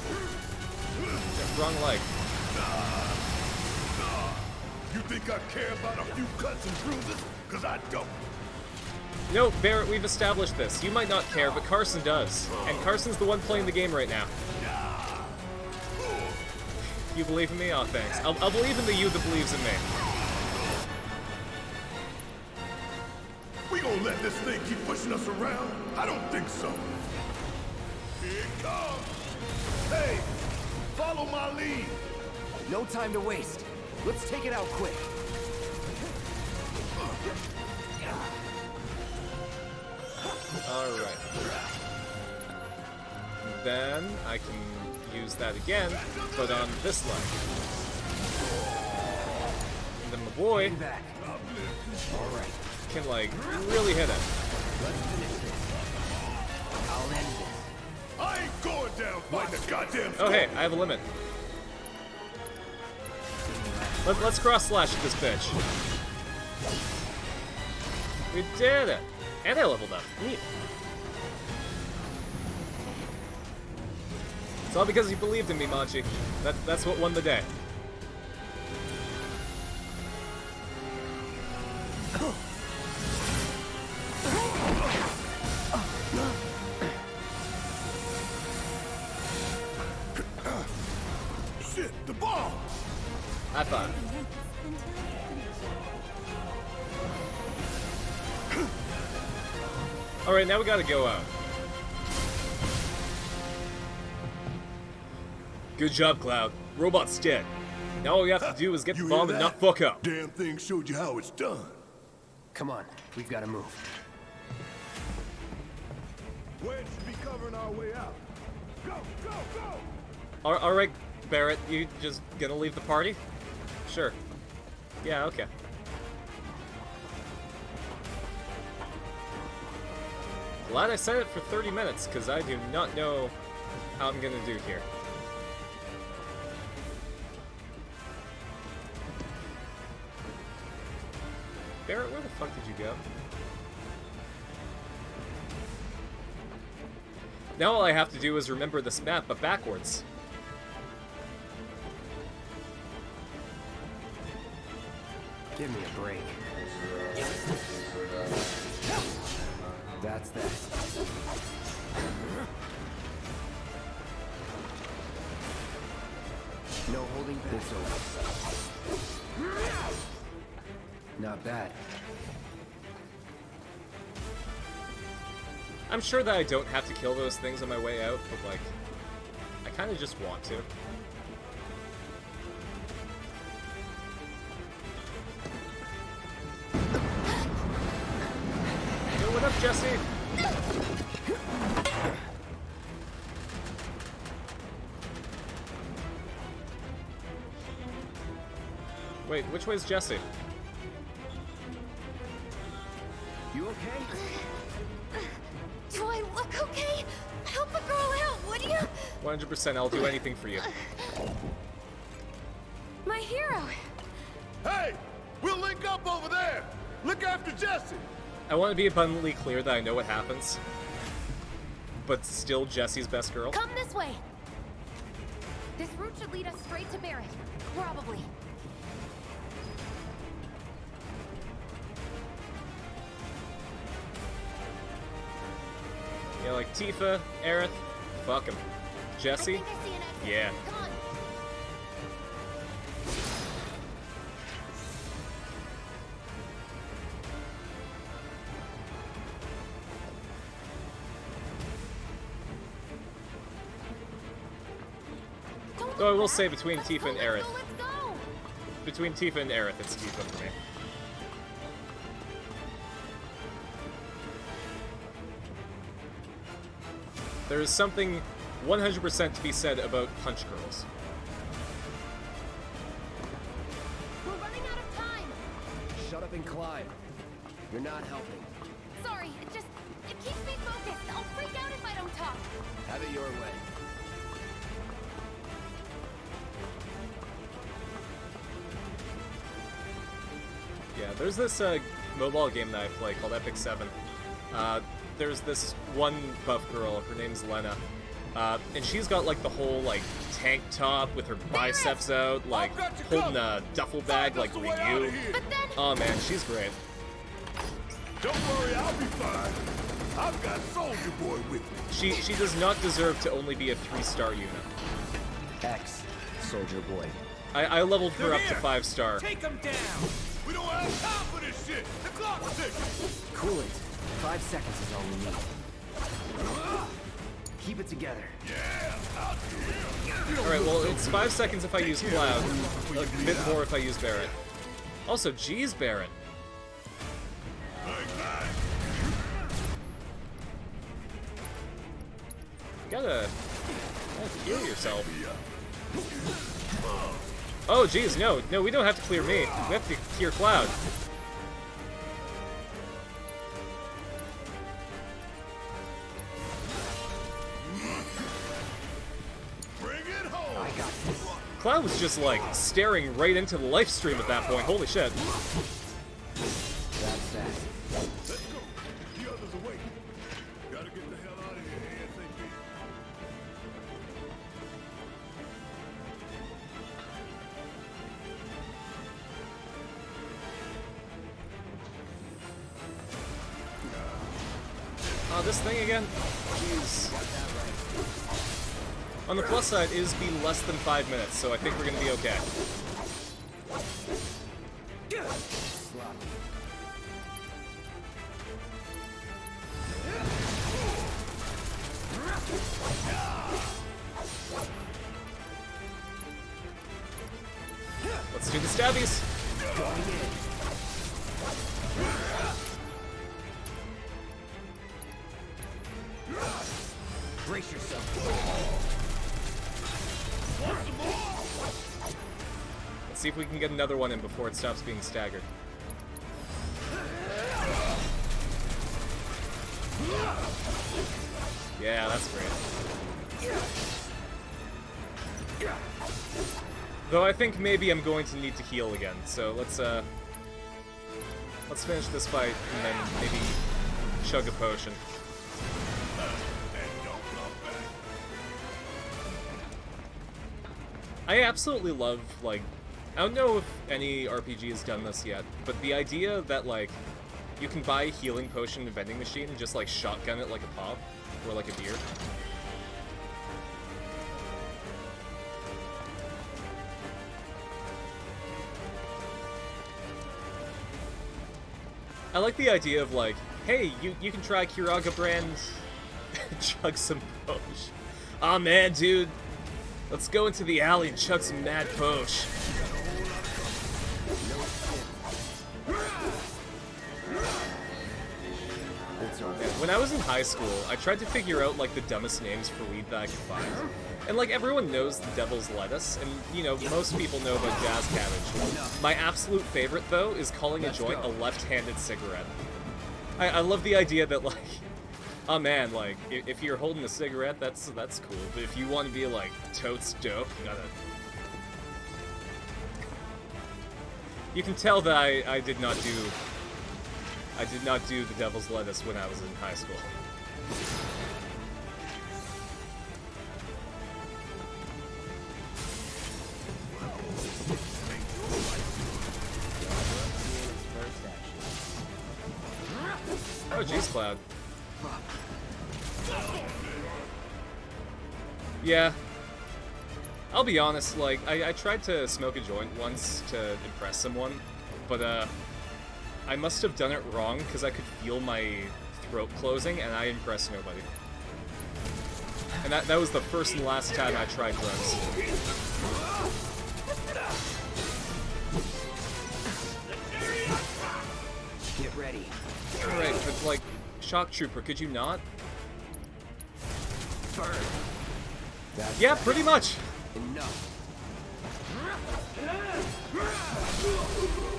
Wrong leg. You think I care about a few cuts and bruises? Cause I don't. No, Barrett, we've established this. You might not care, but Carson does. And Carson's the one playing the game right now. You believe in me? Oh, thanks. I'll believe in the you that believes in me. We gonna let this thing keep pushing us around? I don't think so. Here it comes! Hey! Follow my lead! No time to waste. Let's take it out quick. Alright. Then I can use that again, but on this leg. And then my boy Get back. All right. can, like, really hit it. Let's finish this. I'll end this. I ain't going down fighting the goddamn Oh, hey, I have a limit. Let's cross-slash this bitch. We did it! And I leveled up. Neat. It's all because you believed in me, Manchi. That's what won the day. Shit, the ball! High five. Alright, now we gotta go out. Good job, Cloud. Robot's dead. Now all we have to do is get the You bomb hear and that? not fuck up. Damn thing showed you how it's done. Come on, we've got to move. Wedge should be covering our way out. Go, go, go! Alright, Barrett, you just gonna leave the party? Sure. Yeah, okay. Glad I set it for 30 minutes, because I do not know how I'm gonna do here. Barrett, where the fuck did you go? Now all I have to do is remember this map, but backwards. Give me a break. That's that. No holding back. It's over. Not bad. I'm sure that I don't have to kill those things on my way out, but like, I kind of just want to. Yo, what up, Jesse? Wait, which way's Jesse? You okay? Do I look okay? Help a girl out, would you? 100%, I'll do anything for you. My hero. Hey! We'll link up over there! Look after Jesse! I want to be abundantly clear that I know what happens, but still Jesse's best girl. Come this way. This route should lead us straight to Barrett. Probably. Yeah, like Tifa, Aerith, fuck him. Jesse? I think I see an exit. Yeah. Come on. Don't Though I look will back. say between Let's Tifa go, and let's Aerith. go, let's go. Between Tifa and Aerith, it's Tifa for me. There is something 100% to be said about punch girls. We're running out of time. Shut up and climb. You're not helping. Sorry, it keeps me focused. I'll freak out if I don't talk. Have it your way. Yeah, there's this mobile game that I play called Epic 7. There's this one buff girl, her name's Lena, and she's got like the whole like tank top with her biceps out, like holding a duffel bag like Wii U. But then Oh man, she's great. Don't worry, I'll be fine. I've got Soldier Boy with me. She does not deserve to only be a 3-star unit. X, Soldier Boy. I leveled her They're up to here. 5-star. Take him down! We don't have time for this shit! The clock's ticking! Cool it. 5 seconds is all we need. Keep it together. Yeah, I'll do it. Alright, well, it's 5 seconds if I use Cloud, a bit more if I use Barret. Also, geez, Barret. You gotta heal yourself. Oh, geez, no, we don't have to clear me. We have to clear Cloud. Bring it home! I got this. Cloud was just like staring right into the life stream at that point. Holy shit. That's that. Let's go. The others are waiting. Gotta get the hell out of here ASAP. Oh, this thing again? Jeez. On the plus side, it is be less than 5 minutes, so I think we're gonna be okay. Sloppy. Let's do the stabbies. Going in. Brace yourself. Let's see if we can get another one in before it stops being staggered. Yeah, that's great. Though I think maybe I'm going to need to heal again, so let's finish this fight and then maybe chug a potion. I absolutely love, like, I don't know if any RPG has done this yet, but the idea that, like, you can buy a healing potion in a vending machine and just, like, shotgun it like a pop, or like a deer. I like the idea of like, hey, you can try Kiraga brand chug some posh. Aw man, dude. Let's go into the alley and chug some mad posh. When I was in high school, I tried to figure out like the dumbest names for weed that I could find. And like everyone knows the devil's lettuce, and you know, most people know about jazz cabbage. My absolute favorite though is calling a joint a left-handed cigarette. I love the idea that like, oh man, like if you're holding a cigarette, that's cool. But if you want to be like totes dope, you gotta. You can tell that I did not do the devil's lettuce when I was in high school. Oh, jeez, Cloud. Yeah. I'll be honest, like, I tried to smoke a joint once to impress someone, but, I must have done it wrong because I could feel my throat closing and I impressed nobody. And that was the first and last time I tried drugs. Get ready. Alright, but like, Shock Trooper, could you not? Burn. Yeah, pretty much. Enough.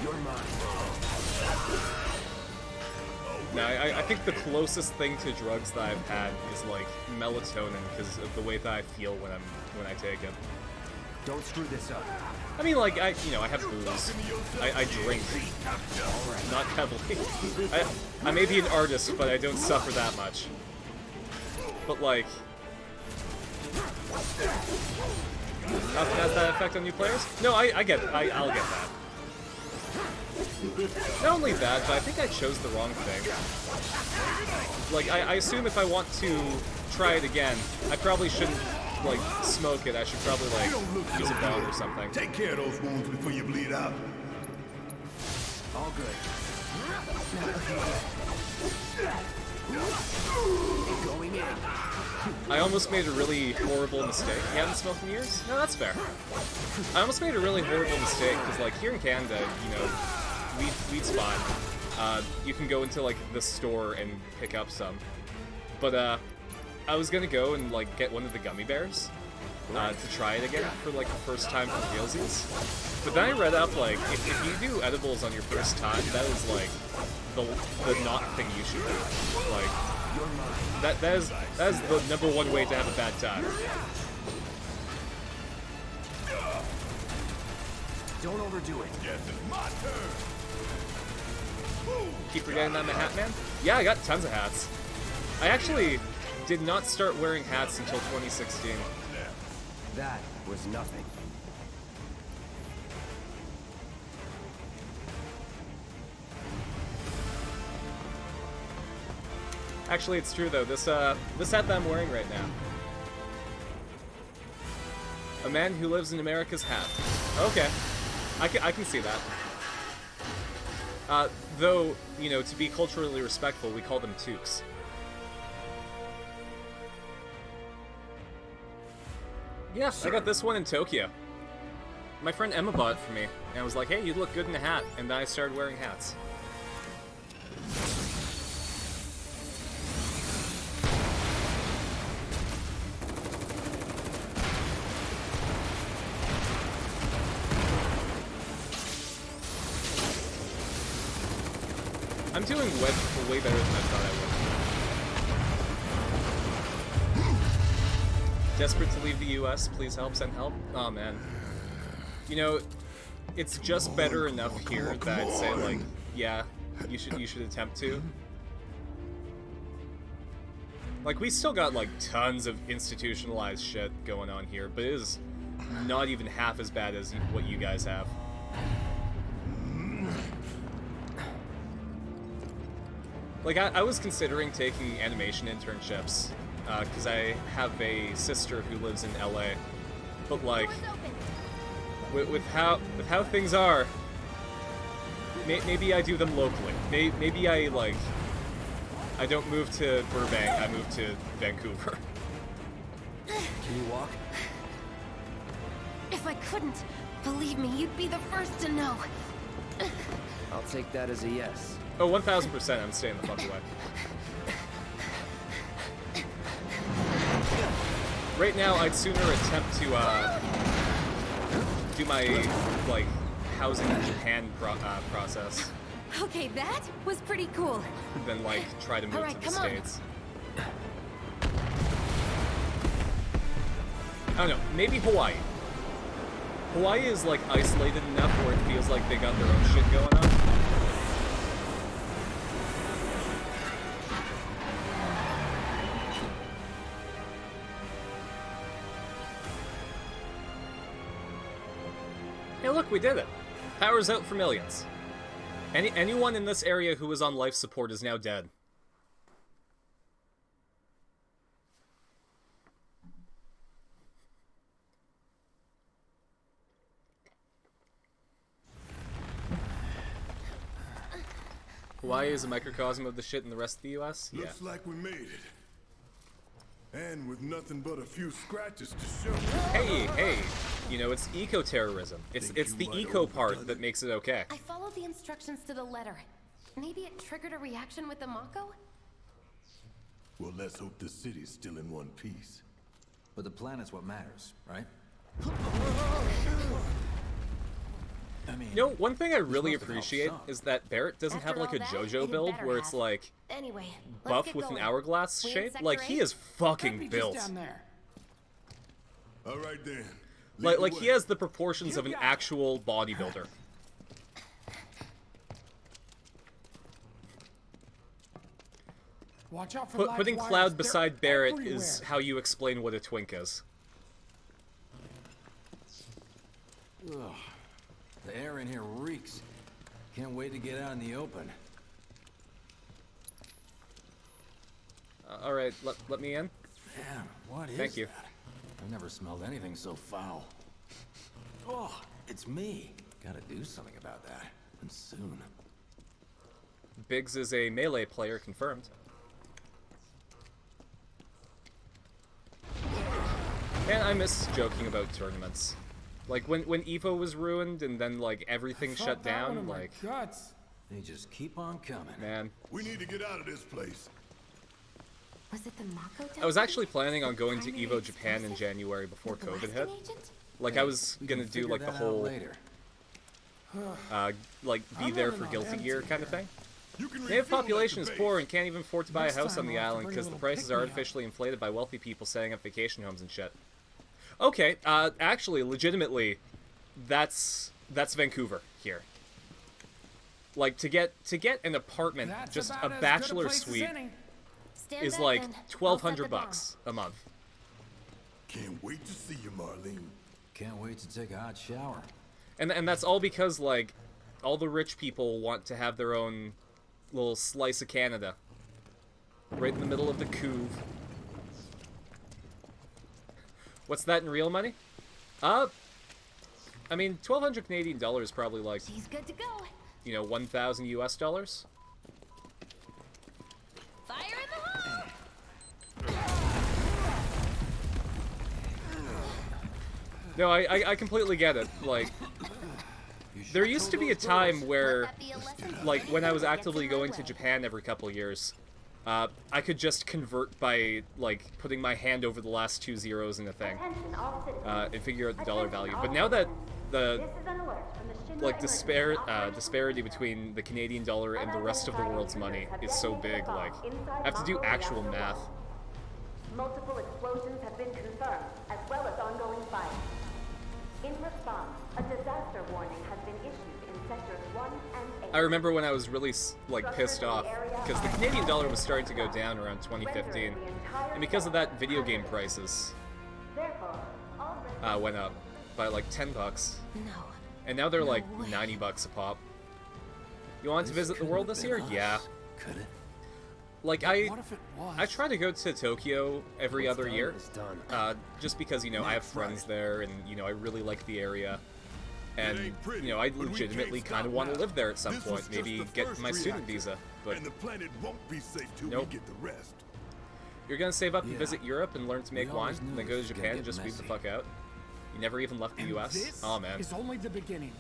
You're mine. No, I think the closest thing to drugs that I've had is like melatonin because of the way that I feel when I take it. Don't screw this up. I mean, like I have booze. I drink, not heavily. I may be an artist, but I don't suffer that much. But like, nothing has that effect on new players? No, I get it. I'll get that. Not only that, but I think I chose the wrong thing. Like, I assume if I want to try it again, I probably shouldn't, like, smoke it. I should probably, like, use a bone or something. Take care of those wounds before you bleed out. All good. Going in. I almost made a really horrible mistake. You haven't smoked in years? No, that's fair. I almost made a really horrible mistake, because, like, here in Canada, you know, weed's fine. You can go into, like, the store and pick up some. But, I was gonna go and, like, get one of the gummy bears, to try it again for, like, the first time for realsies. But then I read up, like, if you do edibles on your first time, that is, like, the not thing you should do. Like, that is the #1 way to have a bad time. Don't overdo it. Yes, it's my turn. Keep forgetting I'm a hat man? Yeah, I got tons of hats. I actually did not start wearing hats until 2016. That was nothing. Actually, it's true though. This hat that I'm wearing right now. A man who lives in America's hat. Okay, I can see that. Though, you know, to be culturally respectful, we call them toques. Yeah, I got this one in Tokyo. My friend Emma bought it for me, and I was like, hey, you look good in a hat, and then I started wearing hats. I'm doing way better than I thought I would. Desperate to leave the US, please help, send help. Oh man. You know, it's just better enough here that I'd say like, yeah, you should attempt to. Like, we still got like tons of institutionalized shit going on here, but it is not even half as bad as what you guys have. Like, I was considering taking animation internships, because I have a sister who lives in LA, but like, with how things are, maybe I do them locally. Maybe I, like... I don't move to Burbank, I move to Vancouver. Can you walk? If I couldn't, believe me, you'd be the first to know. I'll take that as a yes. Oh, 1000%, I'm staying the fuck away. Right now, I'd sooner attempt to, do my, like, housing in Japan process Okay, that was pretty cool. than, like, try to move Alright, to the come on. States. I don't know, maybe Hawaii. Hawaii is, like, isolated enough where it feels like they got their own shit going on. Hey, look, we did it. Power's out for millions. Anyone in this area who was on life support is now dead. Hawaii is a microcosm of the shit in the rest of the US? Yeah. Looks like we made it. And with nothing but a few scratches to show. Hey, you know, it's eco-terrorism. It's Think the you might eco overdone part it? that makes it okay. I followed the instructions to the letter. Maybe it triggered a reaction with the Mako? Well, let's hope the city's still in one piece. But the planet's what matters, right? I mean, You know, one thing I really must have helped appreciate some. is that Barrett doesn't have After like a all that, JoJo it build better where it's have. like Anyway, let's buff get with an going. hourglass We in shape. Sector Like, he 8? is fucking That'd be built. just down there. All right then. Like, Lead like the he way. has the proportions of an got it. actual bodybuilder. Watch out for live Putting wires. Cloud They're beside Barrett everywhere. is how you explain what a twink is. ugh, the air in here reeks. Can't wait to get out in the open. Alright, let me in. Man, what is Thank you. that? I've never smelled anything so foul. Oh, it's me. Gotta do something about that. And soon. Biggs is a melee player, confirmed. Man, I miss joking about tournaments. Like, when EVO was ruined and then, like, everything Felt shut that one down, in my like, guts. They just keep on coming. man. We need to get out of this place. Was it the Mako? I was actually planning on The going to primary EVO Japan in explosive? January before The COVID hit. blasting agent? Like, Hey, I was we gonna can do, figure like, the that out whole, later. like, be I'm there running for on Guilty empty Gear kind of here. thing. You can Native refuel at population the is poor base. and can't even afford to buy a Next house on time the I'll have to island bring a because the little prices are pick-me-up. artificially inflated by wealthy people setting up vacation homes and shit. Okay, actually, legitimately, that's Vancouver here. Like, to get an apartment, That's just about a as good bachelor place as suite, any. Stand is back like then. I'll set the $1,200 bar. bucks a month. Can't wait to see you, Marlene. Can't wait to take a hot shower. And that's all because, like, all the rich people want to have their own little slice of Canada. Right in the middle of the couve. What's that in real money? I mean, 1,200 Canadian dollars probably like, She's good to go. you know, 1,000 US dollars. Fire in the hole! No, I completely get it. Like, there used to be a time where, Let that be a lesson. like, when I was Gets in actively my going way. to Japan every couple years, I could just convert by, like, putting my hand over the last 2 zeros in a thing, and figure out the dollar value. But now that the, like, disparity between the Canadian dollar and the rest of the world's money is so big, like, I have to do actual math. Multiple explosions have been confirmed, as well as ongoing fire. In response, a disaster warning has been issued in sectors 1 and 8. I remember when I was really, like, pissed off, because the Canadian dollar was starting to go down around 2015, and because of that, video game prices Therefore, all went up by, like, $10, No. and now they're, like, way. $90 a pop. You want to visit the world this year? Yeah. Could it? Like, What if it was? I try to go to Tokyo every other year, It's done. just because, you know, I have friends there, and, you know, I really like the area. And, you know, I legitimately kind of want to live there at some point. Maybe get my student visa. But and the planet won't be safe till nope. we get the rest. You're gonna save up and visit Europe and learn to make We wine, always and knew then go this to was gonna Japan and get just leave the messy. fuck out? You never even left the And US? this Oh man. is only the beginning.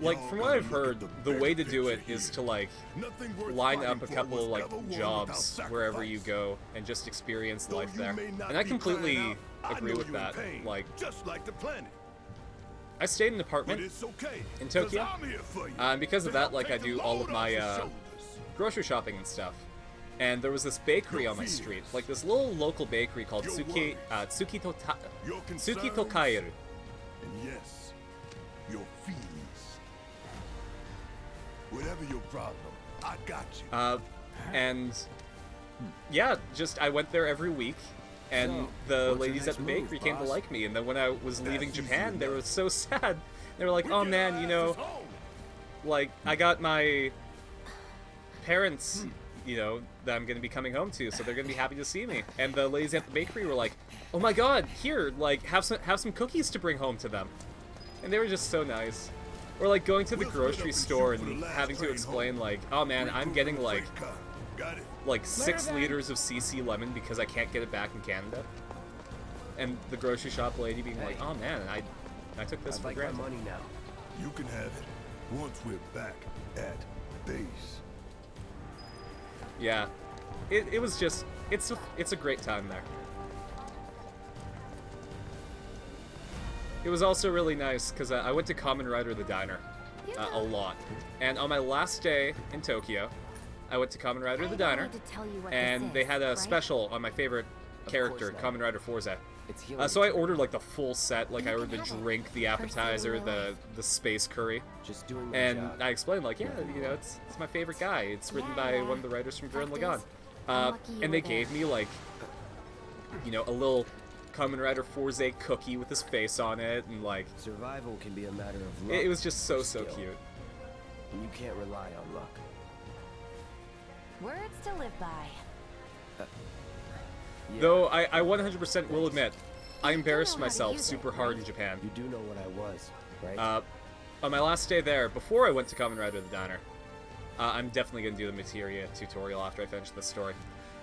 Like, Y'all from what gonna I've look heard, at the the way best to do it picture is here. to, like, Nothing worth line fighting up a for couple was of, like, ever won jobs without wherever you sacrifice. go and just experience Though life you there. may not And I be completely crying out, I agree know with you're in that. pain, Like, just like the planet. I stayed in an But apartment it's okay. in Tokyo, 'cause I'm here for you. and because of To that, help like, I take the do all of load my, off your shoulders. grocery shopping and stuff. And there was this bakery on my street, like this little local bakery called Your Tsuki Your concerns, Tokairu. and yes, your feelings. Whatever your problem, I got you. And yeah, just I went there every week, and So, the what's your ladies at next the move, bakery came to boss? like me. And then when I was leaving easy Japan, they enough. were so sad. They were like, We "Oh get man, our you know, asses home. like I got my parents, you know, that I'm gonna be coming home to, so they're gonna be happy to see me." And the ladies at the bakery were like, "Oh my God, here, like have some cookies to bring home to them," and they were just so nice. Or like going to the We'll split up grocery and store shoot for the and last having to train explain home. like, "Oh man, I'm getting Regrouping like." freight car. Got it. Like 6 then. liters of CC lemon because I can't get it back in Canada. And the grocery shop lady being like, "Oh man, I took this I'd for like my granted." money now. You can have it once we're back at base. Yeah, it was just it's a great time there. It was also really nice because I went to Kamen Rider the Diner a lot, and on my last day in Tokyo, I went to Kamen Rider the Diner, and they had a special on my favorite character, not. Kamen Rider Forza. It's healing. So I ordered like the full set, like I You ordered can the have it. drink, the First thing in appetizer, my the life. space curry, Just doing my and job. I explained like, yeah, you know, it's my favorite guy. It's written by Yeah. one of the writers from Gurren Fact Lagann. is, I'm lucky you And they were gave there. me like, you know, a little Kamen Rider Forza cookie with his face on it, and like Survival can be a matter of luck. it was just so or skill, cute. and you can't rely on luck. Words to live by. Yeah, Though I 100% will admit, I embarrassed how to myself use it, super hard right? in Japan. you do know what I was, right? On my last day there, before I went to Kamen Rider the Diner, I'm definitely going to do the materia tutorial after I finish this story.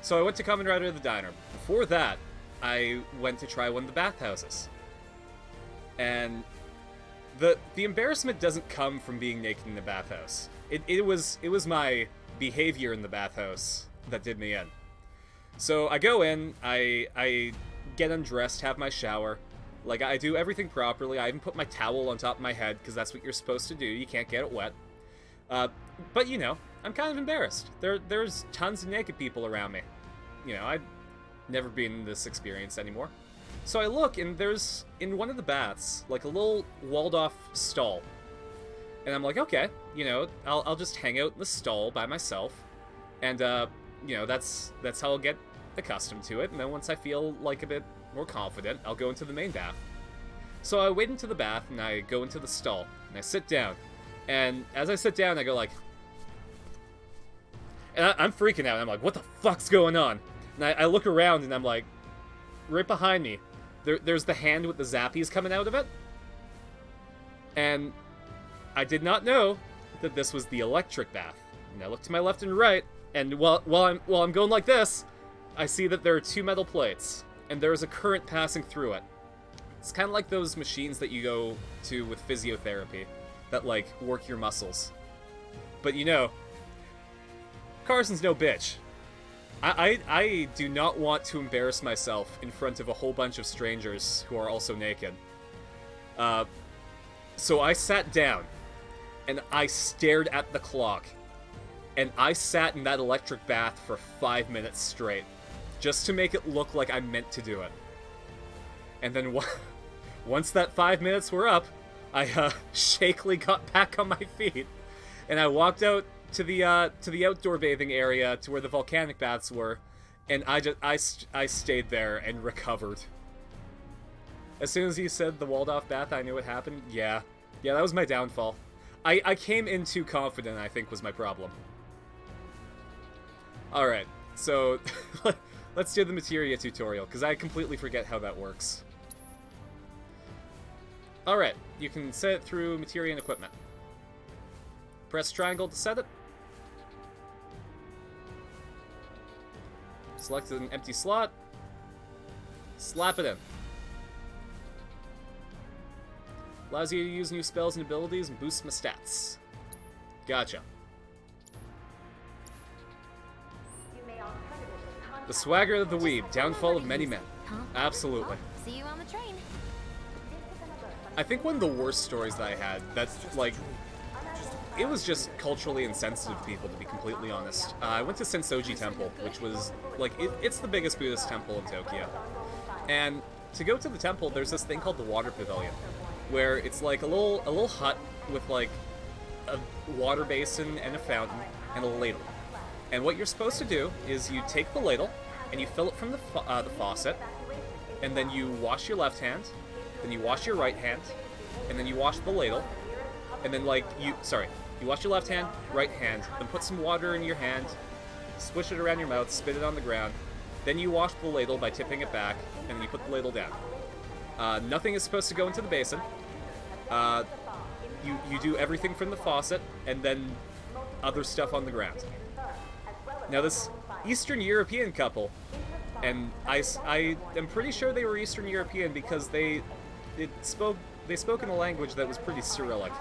So I went to Kamen Rider the Diner. Before that, I went to try one of the bathhouses. And the embarrassment doesn't come from being naked in the bathhouse. It was my behavior in the bathhouse that did me in. So I go in, I get undressed, have my shower. Like, I do everything properly. I even put my towel on top of my head, because that's what you're supposed to do. You can't get it wet. But, you know, I'm kind of embarrassed. There's tons of naked people around me. You know, I've never been in this experience anymore. So I look, and there's, in one of the baths, like a little walled-off stall. And I'm like, okay, you know, I'll just hang out in the stall by myself. And, you know, that's how I'll get accustomed to it. And then once I feel, like, a bit more confident, I'll go into the main bath. So I wade into the bath, and I go into the stall, and I sit down. And as I sit down, I go like... And I'm freaking out. I'm like, what the fuck's going on? And I look around, and I'm like... Right behind me, there's the hand with the zappies coming out of it. And I did not know that this was the electric bath. And I look to my left and right, and while I'm going like this, I see that there are 2 metal plates, and there is a current passing through it. It's kind of like those machines that you go to with physiotherapy that, like, work your muscles. But you know, Carson's no bitch. I do not want to embarrass myself in front of a whole bunch of strangers who are also naked. So I sat down, and I stared at the clock, and I sat in that electric bath for 5 minutes straight, just to make it look like I meant to do it. And then once that 5 minutes were up, I shakily got back on my feet, and I walked out to the outdoor bathing area to where the volcanic baths were, and I stayed there and recovered. As soon as you said the walled-off bath, I knew what happened. Yeah, that was my downfall. I came in too confident, I think, was my problem. Alright, so let's do the materia tutorial, because I completely forget how that works. Alright, you can set it through materia and equipment. Press triangle to set it. Select an empty slot. Slap it in. Allows you to use new spells and abilities and boosts my stats. Gotcha. The swagger of the weeb, downfall of many men. Absolutely. Well, see you on the train. I think one of the worst stories that I had, that's like, it was just culturally insensitive people, to be completely honest. I went to Sensoji Temple, which was, like, it's the biggest Buddhist temple in Tokyo. And to go to the temple, there's this thing called the Water Pavilion, where it's like a little hut with, like, a water basin and a fountain and a ladle. And what you're supposed to do is you take the ladle and you fill it from the faucet, and then you wash your left hand, then you wash your right hand, and then you wash the ladle, and then you wash your left hand, right hand, then put some water in your hand, swish it around your mouth, spit it on the ground, then you wash the ladle by tipping it back, and then you put the ladle down. Nothing is supposed to go into the basin. You do everything from the faucet, and then other stuff on the ground. Now this Eastern European couple, and I am pretty sure they were Eastern European because they spoke in a language that was pretty Cyrillic.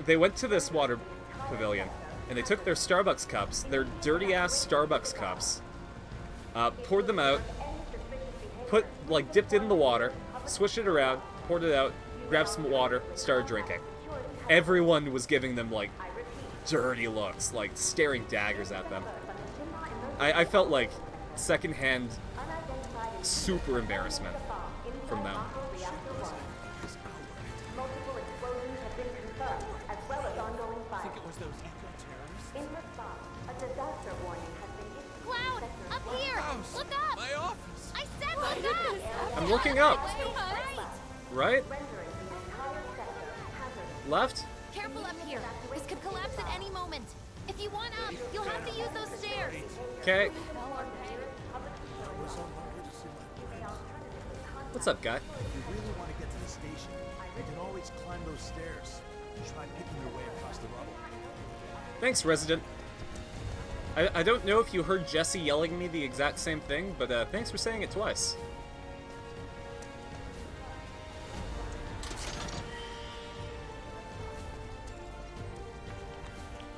They went to this water pavilion, and they took their Starbucks cups, their dirty-ass Starbucks cups, poured them out, dipped it in the water, swished it around, poured it out, grabbed some water, started drinking. Everyone was giving them, like, dirty looks, like, staring daggers at them. I felt like secondhand super embarrassment from them. Multiple explosions have been confirmed, as well as ongoing fire. Think it was those eco-terrorists? In response, a disaster warning has been issued. Cloud, up here! Look up! My office! I said look up! I'm looking up. Right. Right? Rendering the entire sector hazardous. Left? Careful up here. This could collapse at any moment. If you want up, you'll have to use those stairs. Okay. What's up, guy? If you really want to get to the station, you can always climb those stairs. Try picking your way across the rubble. Thanks, resident. I don't know if you heard Jesse yelling me the exact same thing, but thanks for saying it twice.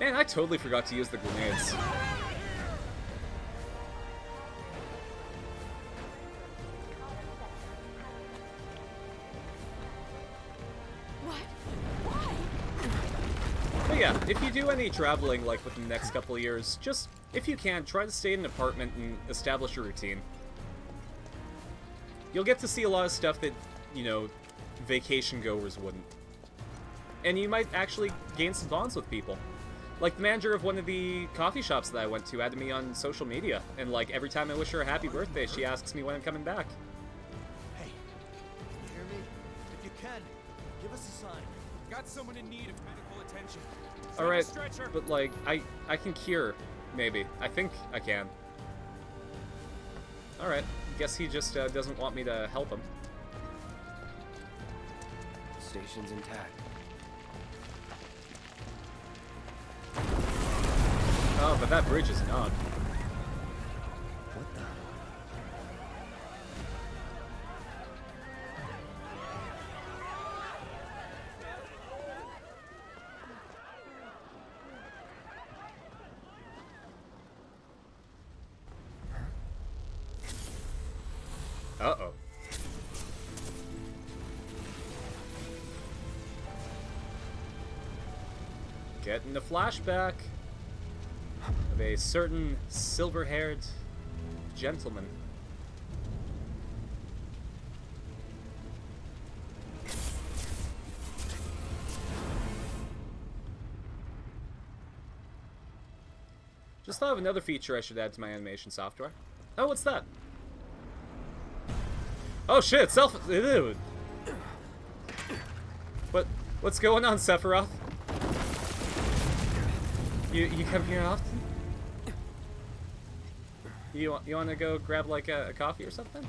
Man, I totally forgot to use the grenades. But yeah, if you do any traveling, like, within the next couple of years, just, if you can, try to stay in an apartment and establish a routine. You'll get to see a lot of stuff that, you know, vacation goers wouldn't. And you might actually gain some bonds with people. Like, the manager of one of the coffee shops that I went to added me on social media, and, like, every time I wish her a happy birthday, she asks me when I'm coming back. Hey, can you hear me? If you can, give us a sign. Got someone in need of medical attention. Alright, but, like, I can cure, maybe. I think I can. Alright, guess he just doesn't want me to help him. Station's intact. Oh, but that bridge is not. What the? Uh-oh. Getting a flashback of a certain silver-haired gentleman. Just thought of another feature I should add to my animation software. Oh, what's that? Oh shit, Ew. What's going on, Sephiroth? You come here often? You want to go grab like a coffee or something?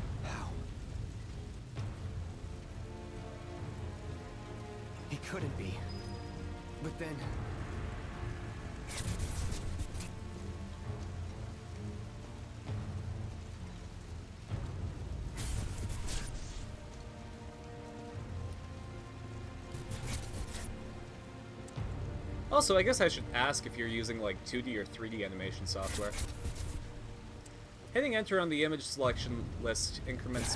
couldn't be. But then... Also, I guess I should ask if you're using like 2D or 3D animation software. Hitting enter on the image selection list increments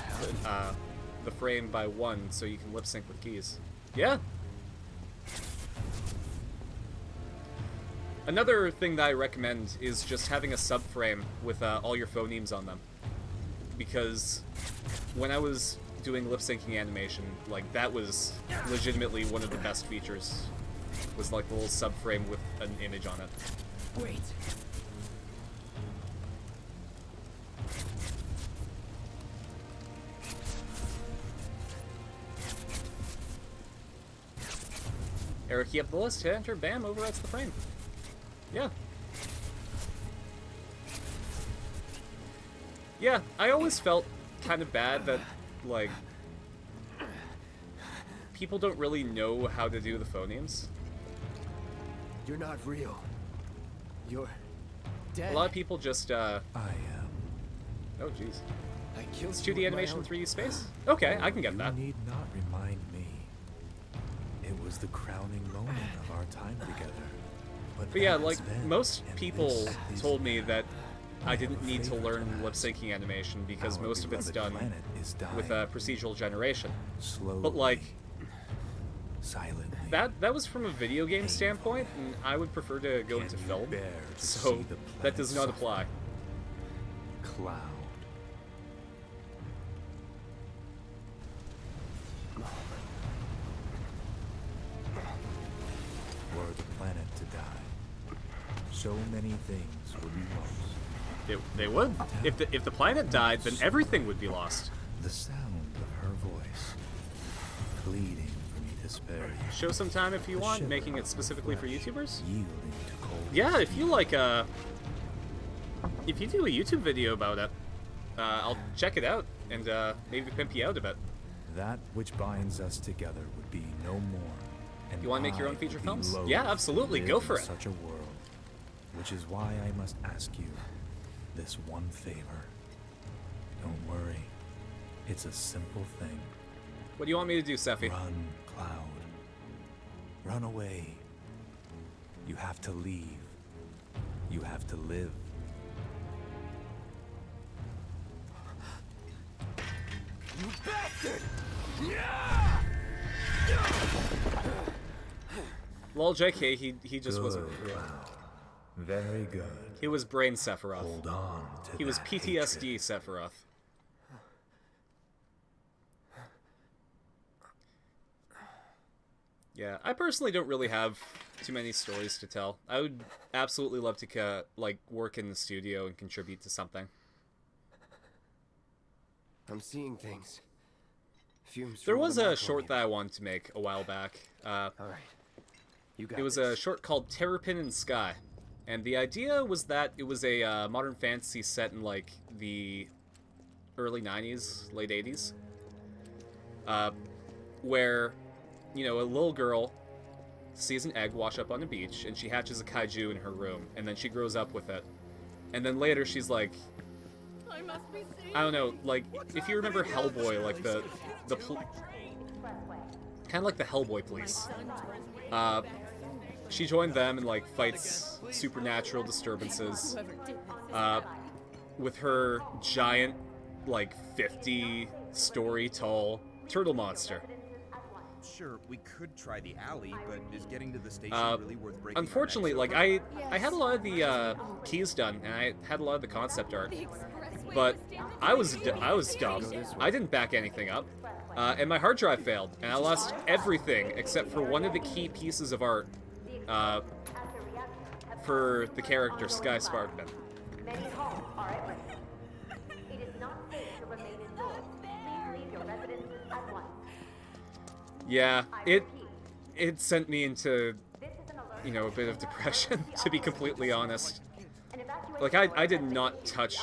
the frame by 1 so you can lip sync with keys. Yeah. Another thing that I recommend is just having a subframe with all your phonemes on them. Because when I was doing lip syncing animation, like that was legitimately one of the best features. Was like the little subframe with an image on it. Wait. Eric, you have the list, hit enter, bam, overwrites the frame. Yeah. Yeah, I always felt kind of bad that, like, people don't really know how to do the phonemes. You're not real. You're dead. A lot of people just, I am. Oh, jeez. I killed It's you 2D with my animation, own- 3D space? Okay, I can get that. You need not remind me. It was the crowning moment of our time together. But yeah, that like, was then, most and people this is told me that I I didn't have a need to favor learn to lip ask. syncing animation because Our most of it's beloved done planet is with dying. procedural generation. Slowly, But like, silently. that was from a video game standpoint, and I would prefer to go Can into you film, bear to so see the that does not planet apply. Cloud. Were the planet to die, so many things would be lost. They would. If the planet died, then everything would be lost. The sound of her voice, pleading for me to spare you. Show some time if you The want, shiver making it of specifically for flesh YouTubers. Yielding to cold. Yeah, if you like, if you do a YouTube video about it, I'll check it out and maybe pimp you out a bit. That which binds us together would be no more. And You wanna make your I own feature would be films? loath Yeah, to absolutely, live go for in it. Such a world, which is why I must ask you this one favor. Don't worry, it's a simple thing. What do you want me to do, Sephi? Run, Cloud. Run away. You have to leave. You have to live. You bastard! Lol, JK, he just wasn't Good, real. Cloud. Very good. He was Brain Sephiroth. Hold on to He was that PTSD hatred. Sephiroth. Yeah, I personally don't really have too many stories to tell. I would absolutely love to like work in the studio and contribute to something. I'm seeing things. Fumes There from was the a Marco short unit. that I wanted to make a while back. All right. You got It was this. a short called Terrapin in Sky. And the idea was that it was a modern fantasy set in like the early 90s, late 80s. Where, you know, a little girl sees an egg wash up on the beach and she hatches a kaiju in her room and then she grows up with it. And then later she's like, I don't know, like, if you remember Hellboy, like the kind of like the Hellboy police. She joined them and like fights supernatural disturbances with her giant, like 50-story tall turtle monster. Sure, we could try the alley, but is getting to the station really worth breaking? Unfortunately, like I had a lot of the keys done and I had a lot of the concept art, but I was dumb. I didn't back anything up, and my hard drive failed, and I lost everything except for one of the key pieces of art for the character Sky Sparkman. Many homes are at risk. It is not safe to remain indoors. Please leave your residences at once. Yeah, it sent me into, you know, a bit of depression, to be completely honest. Like, I did not touch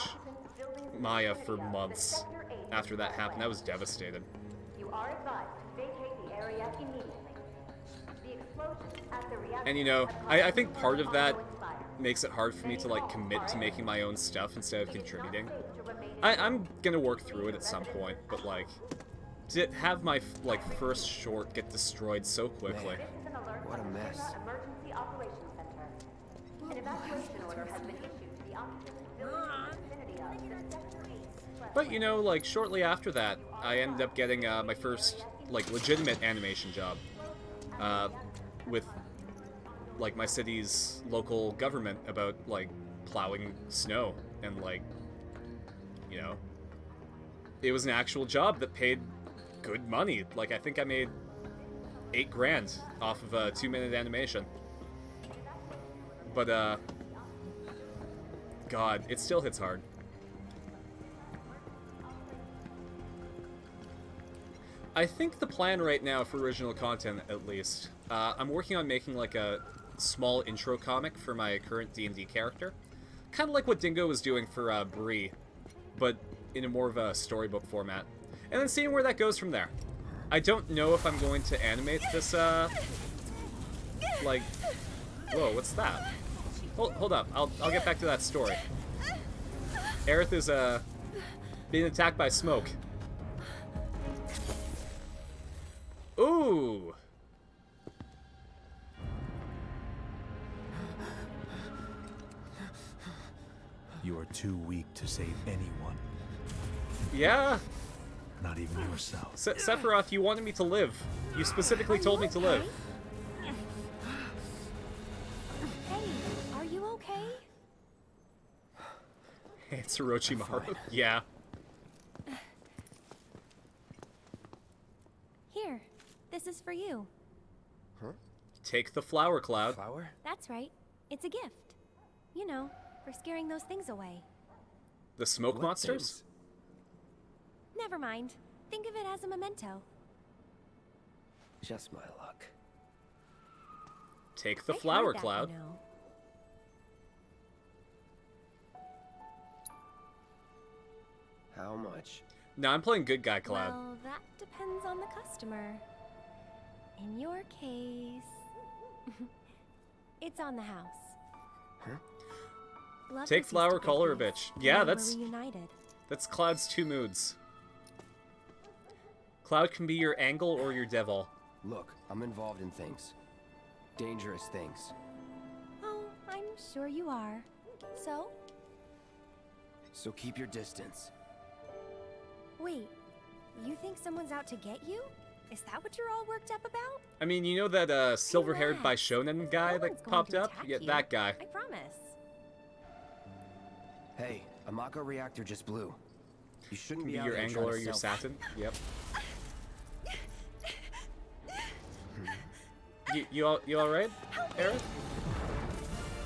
Maya for months after that happened. I was devastated. You are advised to vacate the area immediately. And you know, I think part of that makes it hard for me to like commit to making my own stuff instead of contributing. I'm gonna work through it at some point, but like, to have my like first short get destroyed so quickly. What a mess. But you know, like shortly after that, I ended up getting my first like legitimate animation job with like my city's local government about like plowing snow, and like, you know, it was an actual job that paid good money. Like I think I made $8 grand off of a 2-minute animation. But God, it still hits hard. I think the plan right now for original content, at least, I'm working on making like a small intro comic for my current D&D character. Kind of like what Dingo was doing for Bree, but in a more of a storybook format. And then seeing where that goes from there. I don't know if I'm going to animate this, like... Whoa, what's that? Hold up, I'll get back to that story. Aerith is, being attacked by smoke. Ooh! You are too weak to save anyone. Yeah? Not even yourself. Sephiroth, you wanted me to live. You specifically told me to live. Hey, are you okay? It's Orochimaru. Yeah. Here, this is for you. Huh? Take the flower, Cloud. Flower? That's right. It's a gift. You know, for scaring those things away. The smoke What monsters? things? Never mind. Think of it as a memento. Just my luck. Take the I flower, heard that, Cloud. you know. How much? No, I'm playing good guy, Cloud. Well, that depends on the customer. In your case, it's on the house. Love Take receipts flower, to call her a business, bitch. Yeah, and we're that's reunited. Cloud's 2 moods. Cloud can be your angle or your devil. Look, I'm involved in things. Dangerous things. Oh, I'm sure you are. So? So keep your distance. Wait, you think someone's out to get you? Is that what you're all worked up about? I mean, you know that silver-haired Relax. Bishonen guy No that one's going popped to up? attack Yeah, you. that guy. I promise. Hey, a Mako reactor just blew. You shouldn't Can be be out your here angle trying or to your sell- satin. Yep. You all right, Aerith?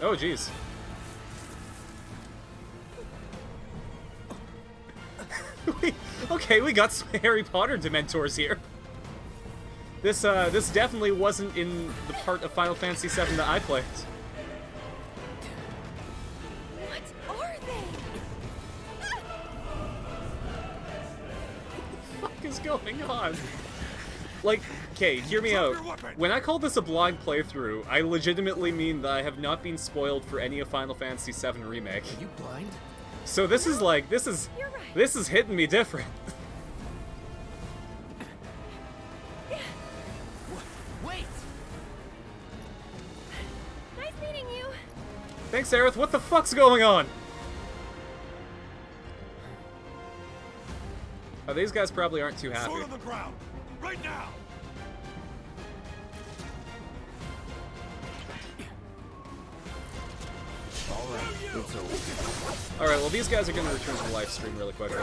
Oh, jeez. Okay, we got some Harry Potter Dementors here. This definitely wasn't in the part of Final Fantasy VII that I played. What are they? What the fuck is going on? Like, okay, hear me out. When I call this a blind playthrough, I legitimately mean that I have not been spoiled for any of Final Fantasy VII Remake. Are you blind? So this is like, this is hitting me different. Wait! Nice meeting you. Thanks, Aerith. What the fuck's going on? Oh, these guys probably aren't too happy. Sword on the ground, right now. It's over. Alright, well, these guys are going to return to the live stream really quickly.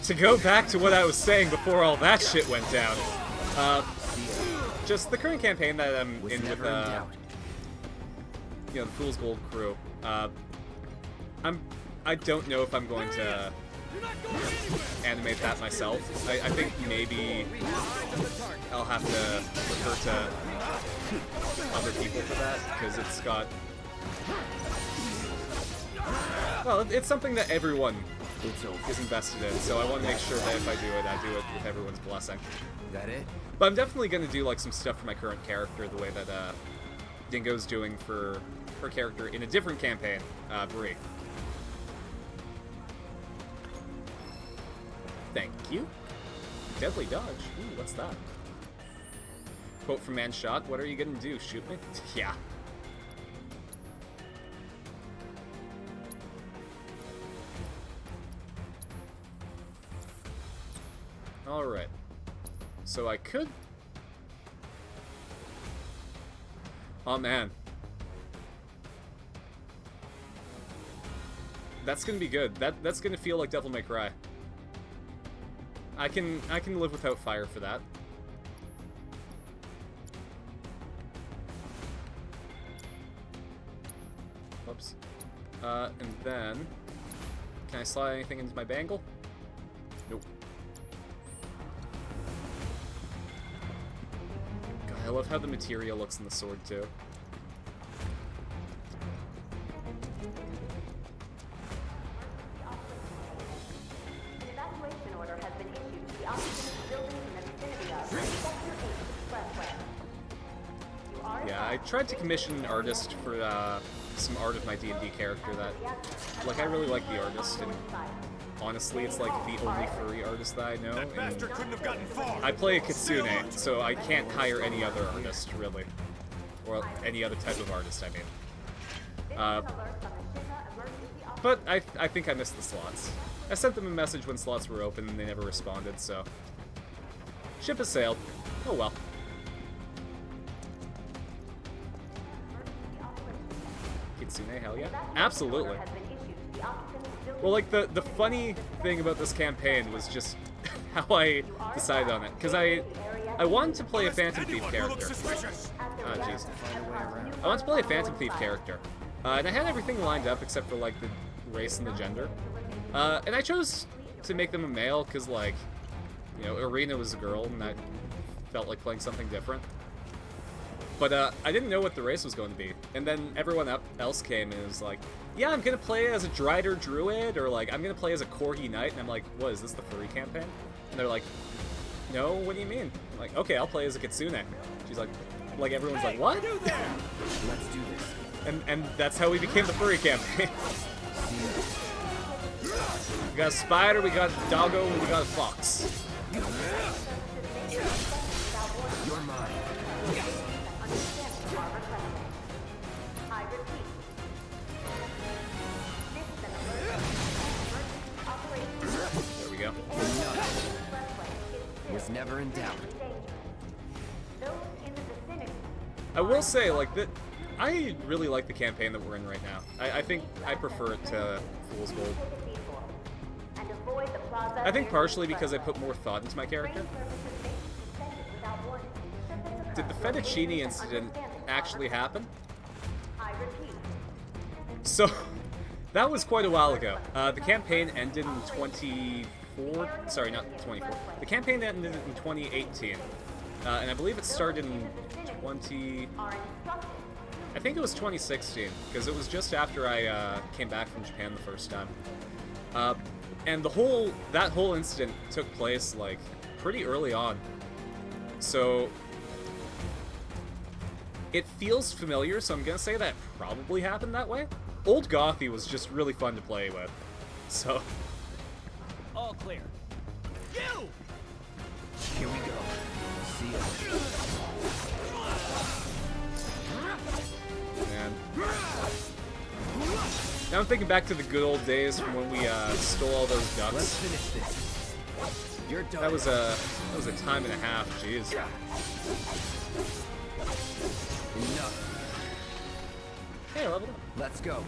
To go back to what I was saying before all that shit went down. Just the current campaign that I'm in with, Never in doubt. you know, the Fool's Gold crew. I don't know if I'm going to animate that myself. I think maybe I'll have to refer to other people for that, because it's got... Well, it's something that everyone is invested in, so I want to make sure that if I do it with everyone's blessing. That it? But I'm definitely going to do like some stuff for my current character, the way that Dingo's doing for her character in a different campaign, Bree. Thank you. Deadly dodge. Ooh, what's that? Quote from Manshot, what are you gonna do? Shoot me? Yeah. Alright. So I could... Oh man. That's gonna be good. That's gonna feel like Devil May Cry. I can live without fire for that. Whoops. And then... Can I slide anything into my bangle? Nope. God, I love how the material looks in the sword, too. An evacuation order has been issued to the occupants of buildings in the vicinity of Sector 8 Expressway. You are Yeah, I tried to commission an artist for some art of my D&D character that, like, I really like the artist, and honestly, it's like the only furry artist that I know. That bastard couldn't have gotten far. I play a kitsune, so I can't hire any other artist, really. Or any other type of artist, I mean. But I think I missed the slots. I sent them a message when slots were open, and they never responded, so... Ship has sailed. Oh well. Kitsune, hell yeah. Absolutely. Well, like, the funny thing about this campaign was just how I decided on it. Because I wanted to play a Phantom Thief character. Ah, jeez. I wanted to play a Phantom Thief character. And I had everything lined up except for, like, the race and the gender. And I chose to make them a male because, like, you know, Irina was a girl, and I felt like playing something different. But I didn't know what the race was going to be. And then everyone else came and was like, yeah, I'm going to play as a Drider Druid, or like, I'm going to play as a Corgi Knight. And I'm like, what, is this the furry campaign? And they're like, no, what do you mean? I'm like, okay, I'll play as a Kitsune. She's like everyone's like, what? Let's do this. And that's how we became the furry campaign. We got a spider, we got a doggo, and we got a fox. You're mine. There we go. Was never in doubt. I will say, like, I really like the campaign that we're in right now. I think I prefer it to Fool's Gold. I think partially because I put more thought into my character. Did the fettuccine incident actually happen? So, that was quite a while ago. The campaign ended in 24... Sorry, not 24. The campaign ended in 2018. And I believe it started in 20... I think it was 2016, because it was just after I came back from Japan the first time. And that whole incident took place, like, pretty early on. So, it feels familiar, so I'm gonna say that probably happened that way. Old Gothy was just really fun to play with, so... All clear. You! Here we go. See ya. Man. Now I'm thinking back to the good old days from when we stole all those ducks. Let's finish this. You're done. That was a time and a half, jeez. Enough. Hey, leveled up. Let's go.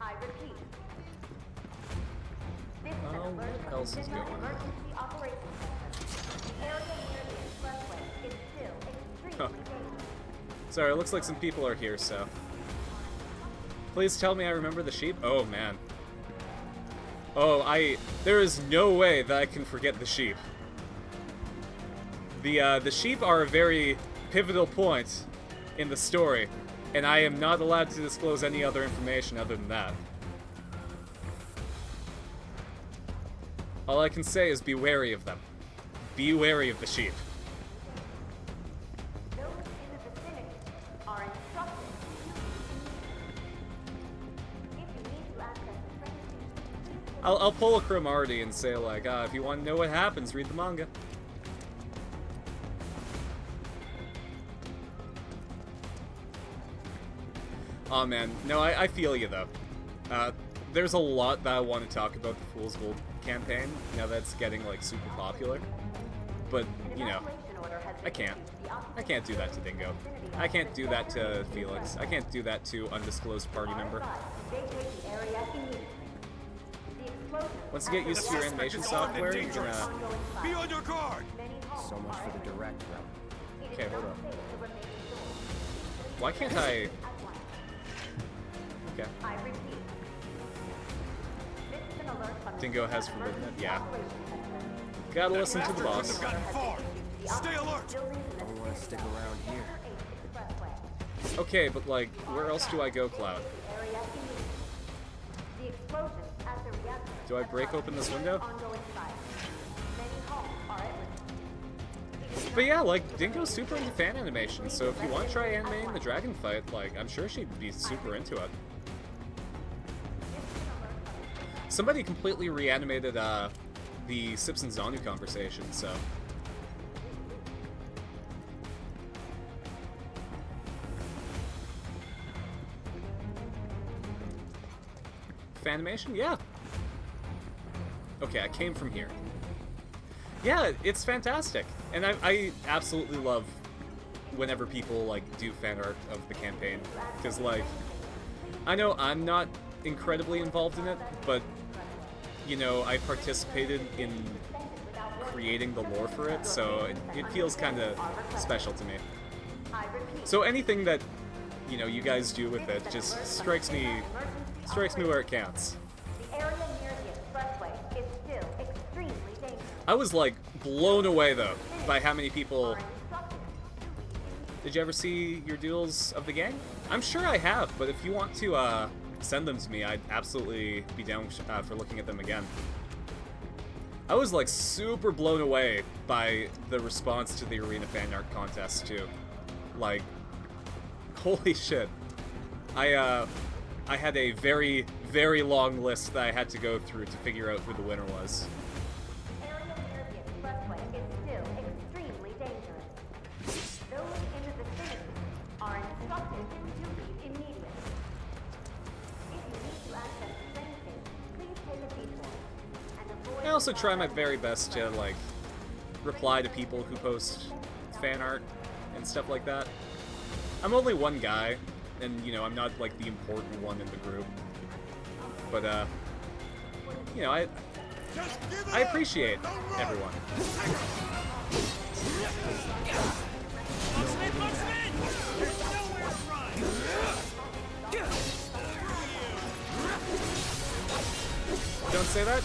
I repeat. What else is going on? Emergency operations center. The area near the expressway is still extremely dangerous. Sorry, it looks like some people are here, so... Please tell me I remember the sheep? Oh, man. Oh, there is no way that I can forget the sheep. The sheep are a very pivotal point in the story. And I am not allowed to disclose any other information other than that. All I can say is be wary of them. Be wary of the sheep. Those in the vicinity are instructed. If you need to access the train station, I'll pull a Cromarty and say, like, if you want to know what happens, read the manga. Oh man, no, I feel you though. There's a lot that I want to talk about the Fool's Gold campaign, now that's getting, like, super popular. But, you know, I can't. I can't do that to Dingo. I can't do that to Felix. I can't do that to undisclosed party member. Once you get used to your animation software, you're gonna... Be on your guard! So much for the direct route. Okay, hold on. Why can't I... Okay. Dingo has forbidden it? Yeah. Gotta listen to the boss. Stay alert! Don't want to stick around here. Okay, but, like, where else do I go, Cloud? Do I break open this window? But yeah, like, Dingo's super into fan animation, so if you want to try animating the dragon fight, like, I'm sure she'd be super into it. Somebody completely reanimated, the Sips and Zanu conversation, so... Fanimation? Yeah. Okay, I came from here. Yeah, it's fantastic. And I absolutely love whenever people, like, do fan art of the campaign. Because, like, I know I'm not incredibly involved in it, but, you know, I participated in creating the lore for it, so it feels kind of special to me. So anything that, you know, you guys do with it just strikes me where it counts. The area near the expressway is still extremely dangerous. I was, like, blown away, though, by how many people... Did you ever see your duels of the gang? I'm sure I have, but if you want to send them to me, I'd absolutely be down for looking at them again. I was, like, super blown away by the response to the Arena Fan Art Contest, too. Like, holy shit. I had a very, very long list that I had to go through to figure out who the winner was. The area near the expressway is still extremely dangerous. Those in the vicinity are instructed to leave immediately. If you need to access the train station, please take a detour and avoid... I also try my very best to, like, reply to people who post fan art and stuff like that. I'm only one guy, and, you know, I'm not, like, the important one in the group. But, you know, I appreciate everyone. Don't say that?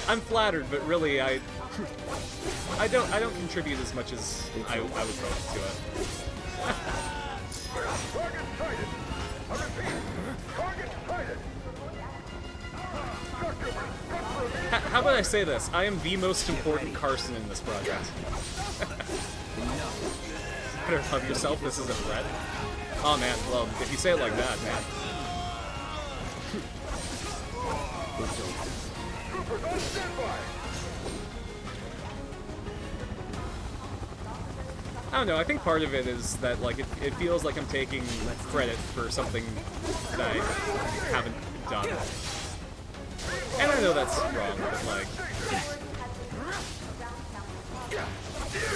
I'm flattered, but really, I don't contribute as much as I would hope to it. Target sighted! I repeat, target sighted! How about I say this? I am the most important Carson in this project. Better love yourself, this is a threat. Oh man, well, if you say it like that, man. Troopers on standby! I don't know, I think part of it is that, like, it feels like I'm taking credit for something that I haven't done. And I know that's wrong, but, like...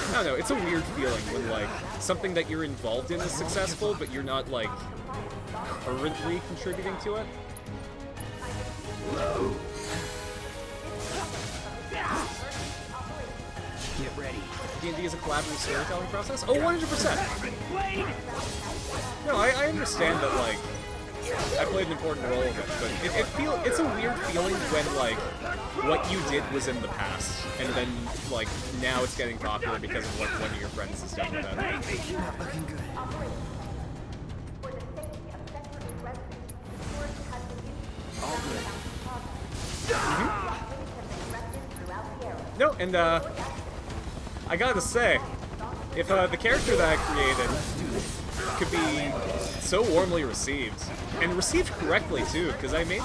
I don't know, it's a weird feeling when, like, something that you're involved in is successful, but you're not, like, currently contributing to it. Get ready. D&D is a collaborative storytelling process? Oh, 100%! No, I understand that, like, I played an important role in it, but it's a weird feeling when, like, what you did was in the past, and then, like, now it's getting popular because of what one of your friends has done with it. And, I gotta say, if the character that I created could be so warmly received, and received correctly too, because I made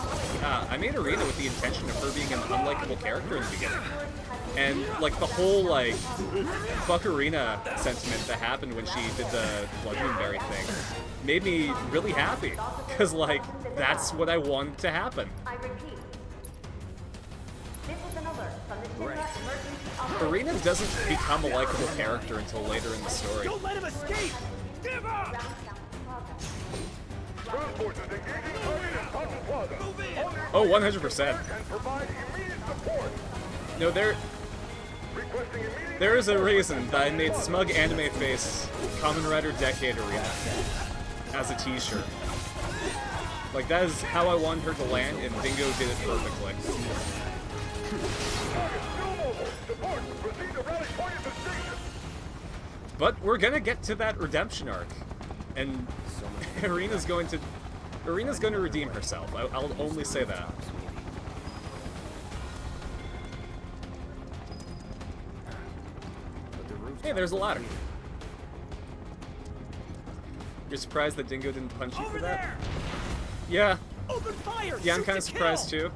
Arena with the intention of her being an unlikable character in the beginning. And, like, the whole, like, fuck Arena sentiment that happened when she did the Bloodmoonberry thing made me really happy, because, like, that's what I wanted to happen. I repeat. This is an alert from the Shinra Emergency Operations. Arena doesn't become a likable character until later in the story. Don't let him escape! Give up! Transports is engaging target in Cotton Plaza. Move in! Oh, 100%. And provide immediate support. No, Requesting immediate there is a reason that I made Smug Anime Face Kamen Rider Decade Arena as a t-shirt. Like, that is how I wanted her to land, and Dingo did it perfectly. target still mobile. Support. Proceed to rally point at the station. But we're gonna get to that redemption arc, and Arena's going to redeem herself. I'll only say that. Hey, there's a ladder. You're surprised that Dingo didn't punch you for that? Yeah. Open fire! Yeah, I'm Shoot kind of to surprised kill! too.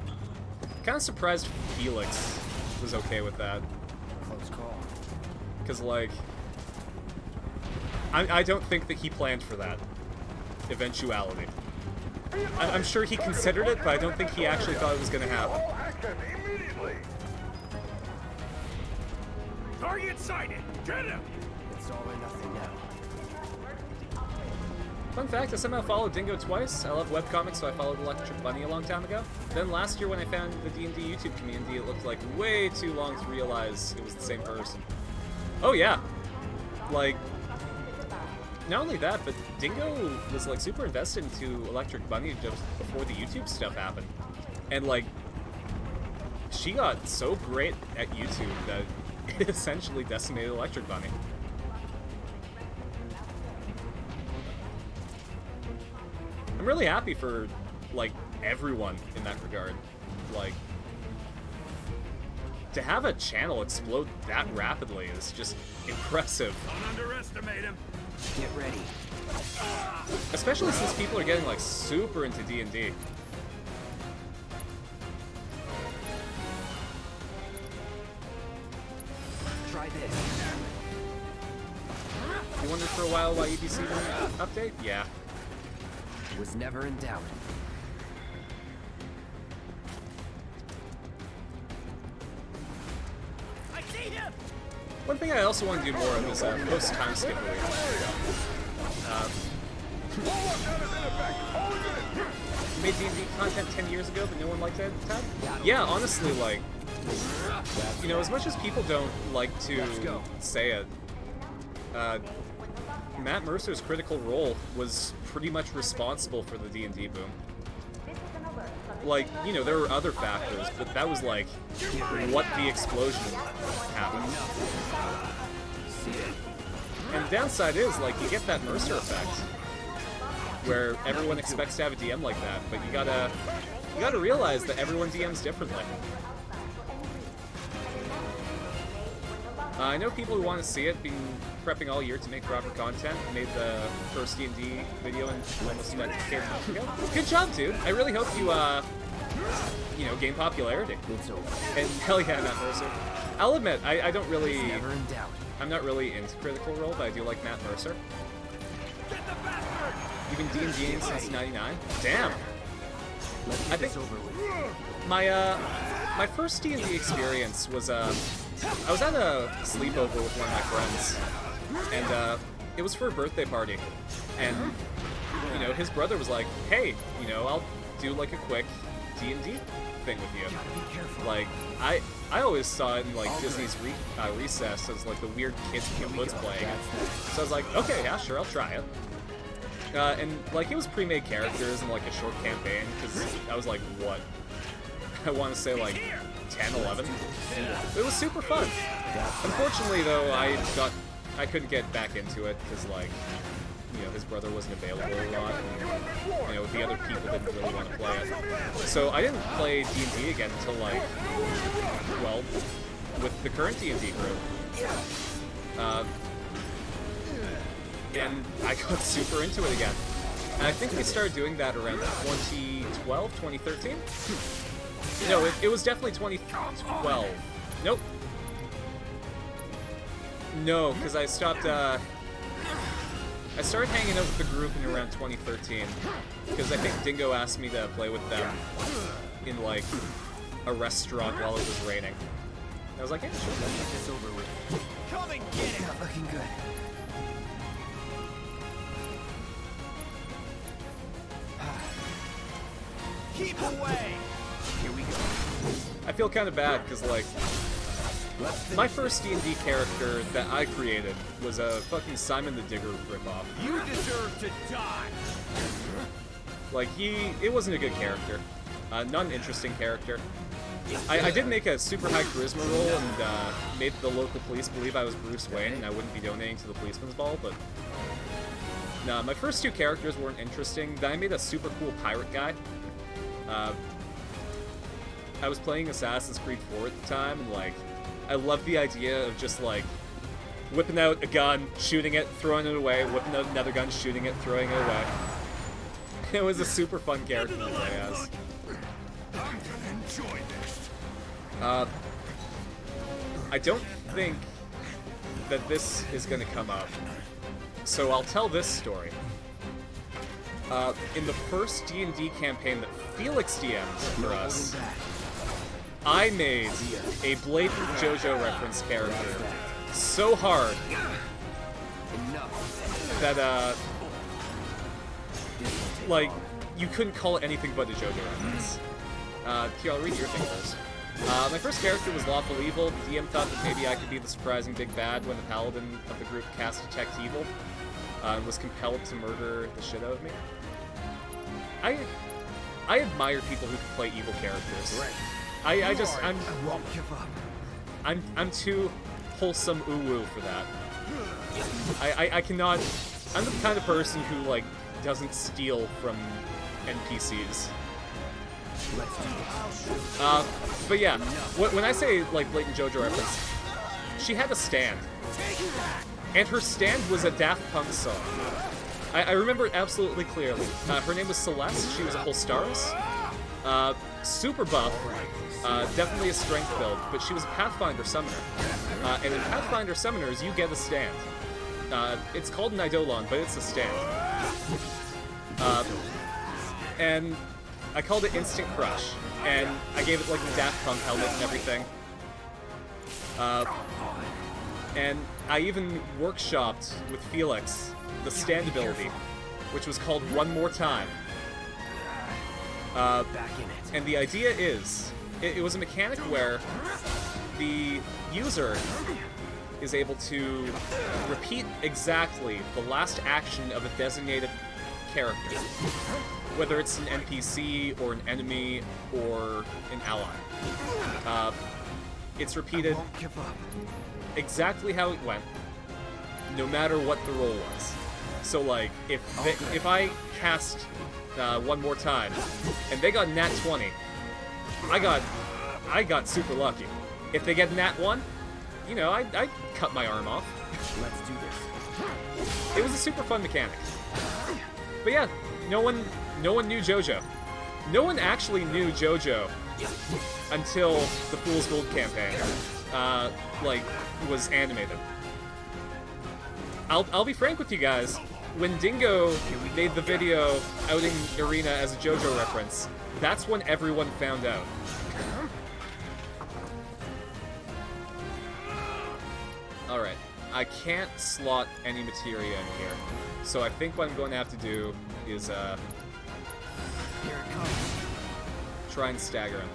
Kind of surprised Felix was okay with that. Close call. Because, like, I don't think that he planned for that eventuality. I'm sure he considered it, but I don't think he actually thought it was going to happen. All action immediately. Target sighted! Get him! It's all or nothing now. Fun fact, I somehow followed Dingo twice. I love webcomics, so I followed Electric Bunny a long time ago. Then last year when I found the D&D YouTube community, it looked like way too long to realize it was the same person. Oh yeah! Like, not only that, but Dingo was, like, super invested into Electric Bunny just before the YouTube stuff happened. And, like, she got so great at YouTube that it essentially decimated Electric Bunny. I'm really happy for, like, everyone in that regard. Like, to have a channel explode that rapidly is just impressive. Don't underestimate him! Get ready. Especially since people are getting, like, super into D&D. Try this. You wondered for a while why EBC didn't update? Yeah. Was never in doubt. I see him! One thing I also want to do more of is post-time skip release. Made D&D content 10 years ago, but no one liked it at the time? Yeah, honestly, like, you know, as much as people don't like to say it, Matt Mercer's Critical Role was pretty much responsible for the D&D boom. Like, you know, there were other factors, but that was like what the explosion happened. And the downside is, like, you get that Mercer effect, where everyone expects to have a DM like that, but you gotta realize that everyone DMs differently. I know people who want to see it, been prepping all year to make proper content. Made the first D&D video in almost a month ago. Good job, dude. I really hope you, you know, gain popularity. And hell yeah, Matt Mercer. I'll admit, I don't really... Never in doubt. I'm not really into Critical Role, but I do like Matt Mercer. You've been D&Ding since '99? Damn! I think my first D&D experience was, I was at a sleepover with one of my friends, and it was for a birthday party, and, you know, his brother was like, hey, you know, I'll do, like, a quick D&D thing with you. Like, I always saw it in, like, Disney's Recess as, like, the weird kids with hoods playing it. So I was like, okay, yeah, sure, I'll try it. And, like, it was pre-made characters and, like, a short campaign, because I was like, what? I want to say, like, 10, 11. It was super fun. Unfortunately, though, I couldn't get back into it, because, like, you know, his brother wasn't available a lot, and, you know, the other people didn't really want to play it. So I didn't play D&D again until, like, well, with the current D&D group. And I got super into it again. And I think we started doing that around 2012, 2013? No, it was definitely 2012. Nope. No, because I stopped, I started hanging out with the group in around 2013. Because I think Dingo asked me to play with them in, like, a restaurant while it was raining. I was like, yeah, sure, let's get this over with. Come and get it! Not looking good. Keep away! Here we go. I feel kind of bad, because, like, my first D&D character that I created was a fucking Simon the Digger ripoff. You deserve to die! Like, it wasn't a good character. Not an interesting character. I did make a super high charisma roll and made the local police believe I was Bruce Wayne and I wouldn't be donating to the policeman's ball, but... Nah, my first two characters weren't interesting. Then I made a super cool pirate guy. I was playing Assassin's Creed 4 at the time, and, like, I loved the idea of just, like, whipping out a gun, shooting it, throwing it away, whipping out another gun, shooting it, throwing it away. It was a super fun character to play as. I'm gonna enjoy this. I don't think that this is gonna come up, so I'll tell this story. In the first D&D campaign that Felix DM'd for us, I made a blatant JoJo reference character so hard that, like, you couldn't call it anything but a JoJo reference. Here, I'll read your thing first. My first character was Lawful Evil. The DM thought that maybe I could be the surprising big bad when the paladin of the group cast Detect Evil, and was compelled to murder the shit out of me. I admire people who can play evil characters. I'm too wholesome ooh-woo for that. I cannot... I'm the kind of person who, like, doesn't steal from NPCs. But yeah, when I say, like, blatant JoJo reference, she had a stand. And her stand was a Daft Punk song. I remember it absolutely clearly. Her name was Celeste, she was a Holstaris. Super buff, definitely a strength build, but she was a Pathfinder summoner. And in Pathfinder summoners, you get a stand. It's called an Eidolon, but it's a stand. And I called it Instant Crush, and I gave it like the Daft Punk helmet and everything. And I even workshopped with Felix the stand ability, which was called One More Time. And the idea is, it was a mechanic where the user is able to repeat exactly the last action of a designated character, whether it's an NPC or an enemy or an ally. It's repeated exactly how it went, no matter what the roll was. So, like, if I cast One More Time and they got nat 20, I got super lucky. If they get nat 1, you know, I cut my arm off. Let's do this. It was a super fun mechanic. But yeah, no one knew JoJo. No one actually knew JoJo until the Fool's Gold campaign, like, was animated. I'll be frank with you guys. When Dingo made the video outing Arena as a JoJo reference, that's when everyone found out. Alright, I can't slot any materia in here, so I think what I'm going to have to do is, Here it comes. try and stagger him.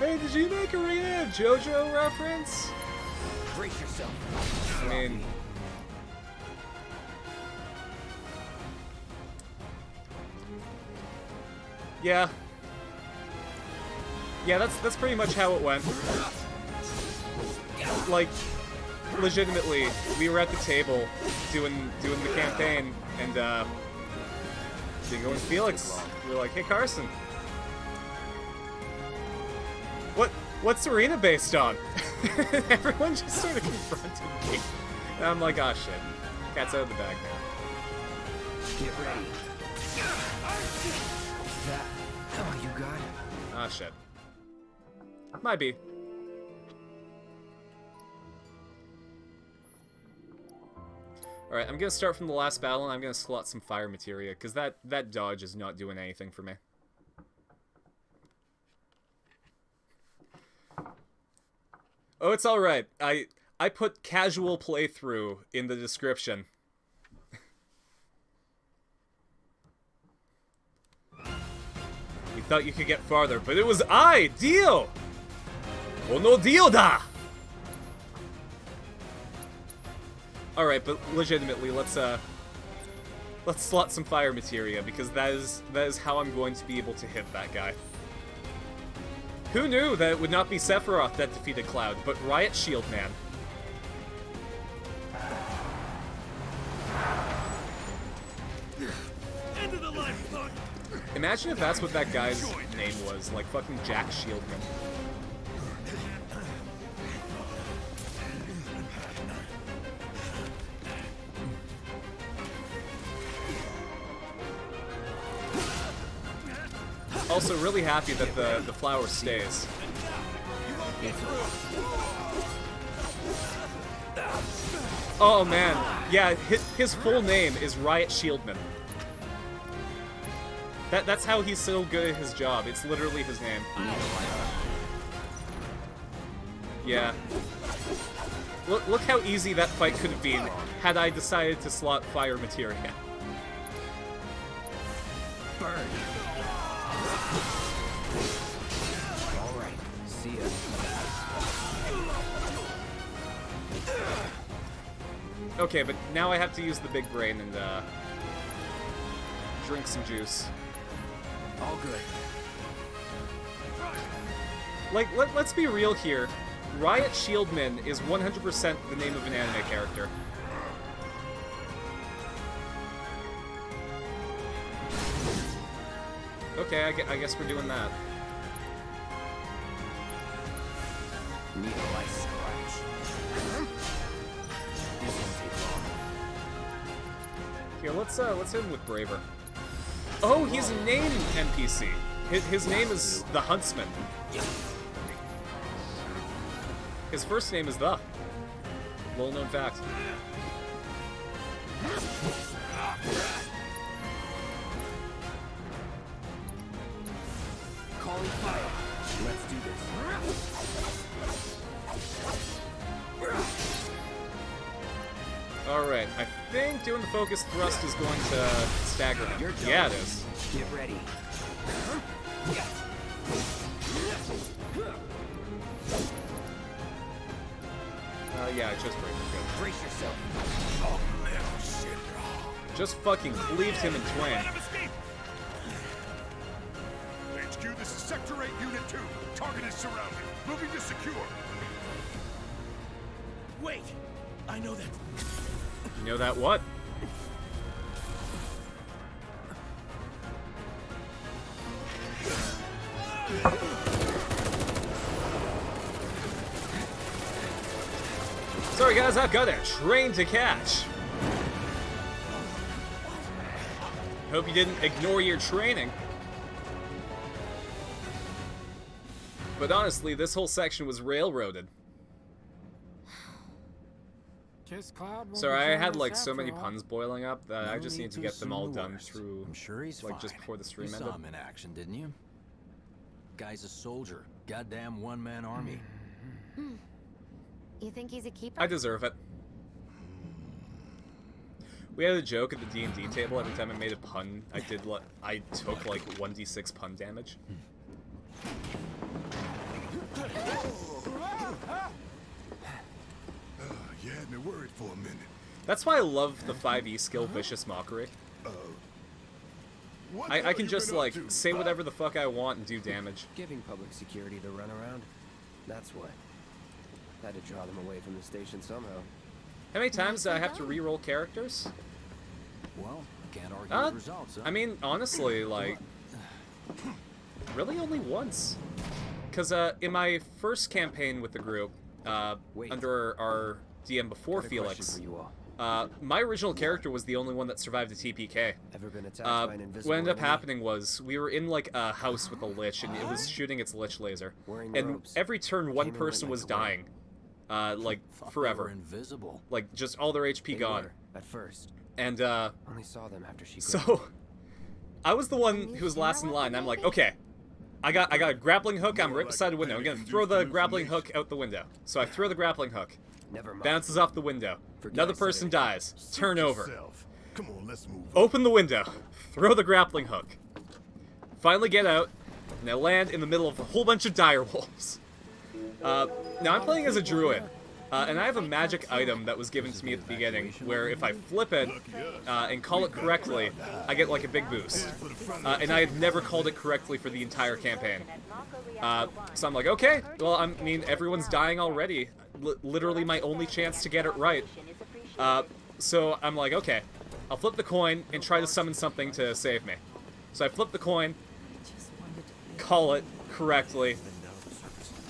Hey, did you make Arena a JoJo reference? Brace yourself. I mean... Yeah. Yeah, that's pretty much how it went. Like, legitimately, we were at the table doing the campaign, and Dingo and Felix were like, "Hey Carson, What's Serena based on? Everyone just sort of confronted me. And I'm like, ah, shit. Cat's out of the bag now. Get ready. That... Oh, you got it. Ah, shit. Might be. Alright, I'm gonna start from the last battle, and I'm gonna slot some fire materia, because that dodge is not doing anything for me. Oh, it's alright. I put casual playthrough in the description. You thought you could get farther, but it was I, Dio! Ono Dio da! Alright, but legitimately, let's slot some fire materia, because that is how I'm going to be able to hit that guy. Who knew that it would not be Sephiroth that defeated Cloud, but Riot Shield Man? End of the line, thug. Imagine if that's what that guy's name was, like fucking Jack Shieldman. Also, really happy that the flower stays. Oh man, yeah, his full name is Riot Shieldman. That's how he's so good at his job. It's literally his name. Yeah. Look how easy that fight could have been had I decided to slot fire materia. Burn. Alright, see ya. Okay, but now I have to use the big brain and drink some juice. All good. Like, let's be real here. Riot Shieldman is 100% the name of an anime character. Okay, I guess we're doing that. Needle I scratch. This won't take long. Here, let's hit him with Braver. Oh, he's a named NPC. His name is the Huntsman. His first name is the. Little known fact. Calling fire. Let's do this. Alright, I think doing the focus thrust is going to stagger him. Yeah, it is. Get ready. Yeah, I just break good. Brace yourself. Oh, man, shit. Just fucking cleaved him in twain. HQ, this is Sector 8, Unit 2. Target is surrounded. Moving to secure. Wait! I know that. You know that what? Sorry guys, I've got a train to catch. Hope you didn't ignore your training. But honestly, this whole section was railroaded. Kiss Cloud won't Sorry, be I had joining like us so many after all. puns boiling up that I just need to get them all done through, I'm sure he's like fine. just before the stream You ended. saw him in action, didn't you? Guy's a soldier. Goddamn one-man army. You think he's a keeper? I deserve it. We had a joke at the D&D table every time I made a pun. I took like 1d6 pun damage. You had me worried for a minute. That's why I love the 5e skill Vicious Mockery. What I the hell can you just been up like to, say huh? whatever the fuck I want and do damage. Giving public security the runaround. That's what. Had to draw them away from the station somehow. How many times do I have to re-roll characters? Well, can't argue with results, huh? I mean, honestly, like, really only once. because in my first campaign with the group, under our DM before Felix, my original character was the only one that survived a TPK. Ever been attacked by an invisible What ended up enemy? happening was we were in like a house with a lich, and it was shooting its lich laser. And robes. every turn, one Came and person went was like a wave. dying, like forever. Invisible. Like just all their HP They gone. were, at first. And Only saw them after she so I was the one who was last in line. I'm like, okay, I got a grappling hook. I'm right beside a window. I'm gonna throw the grappling hook out the window. So I throw the grappling hook. Never mind. Bounces off the window. Another person dies. Turn over. Come on, let's move. Open the window. Throw the grappling hook. Finally get out. And I land in the middle of a whole bunch of dire wolves. Now I'm playing as a druid. And I have a magic item that was given to me at the beginning, where if I flip it and call it correctly, I get like a big boost. And I had never called it correctly for the entire campaign. So I'm like, okay, well, I mean, everyone's dying already. Literally my only chance to get it right. So I'm like, okay, I'll flip the coin and try to summon something to save me. So I flip the coin, call it correctly,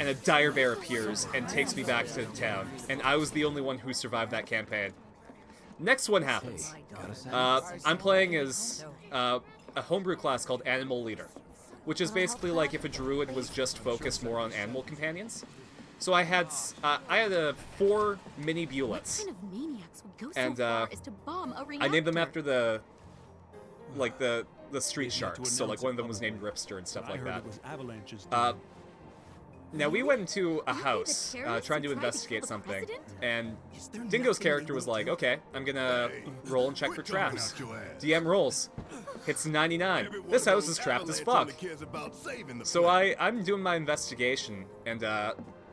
and a dire bear appears and takes me back to town. And I was the only one who survived that campaign. Next one happens. I'm playing as a homebrew class called Animal Leader, which is basically like if a druid was just focused more on animal companions. So I had 4 mini bullets, and I named them after the street sharks. So like one of them was named Ripster and stuff like that. Now we went into a house trying to investigate something, and Dingo's character was like, okay, I'm gonna roll and check for traps. DM rolls. Hits 99. This house is trapped as fuck. So I'm doing my investigation, and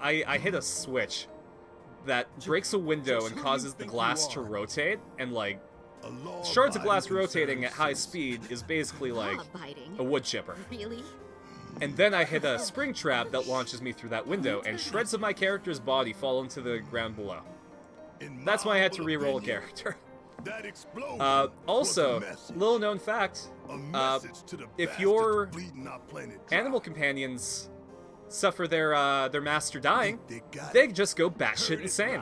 I hit a switch that breaks a window and causes the glass to rotate, and like, shards of glass rotating at high speed is basically like a wood chipper. Really? And then I hit a spring trap that launches me through that window, and shreds of my character's body fall into the ground below. That's why I had to re-roll a character. Also, little known fact, if your animal companions suffer their master dying, they just go batshit insane.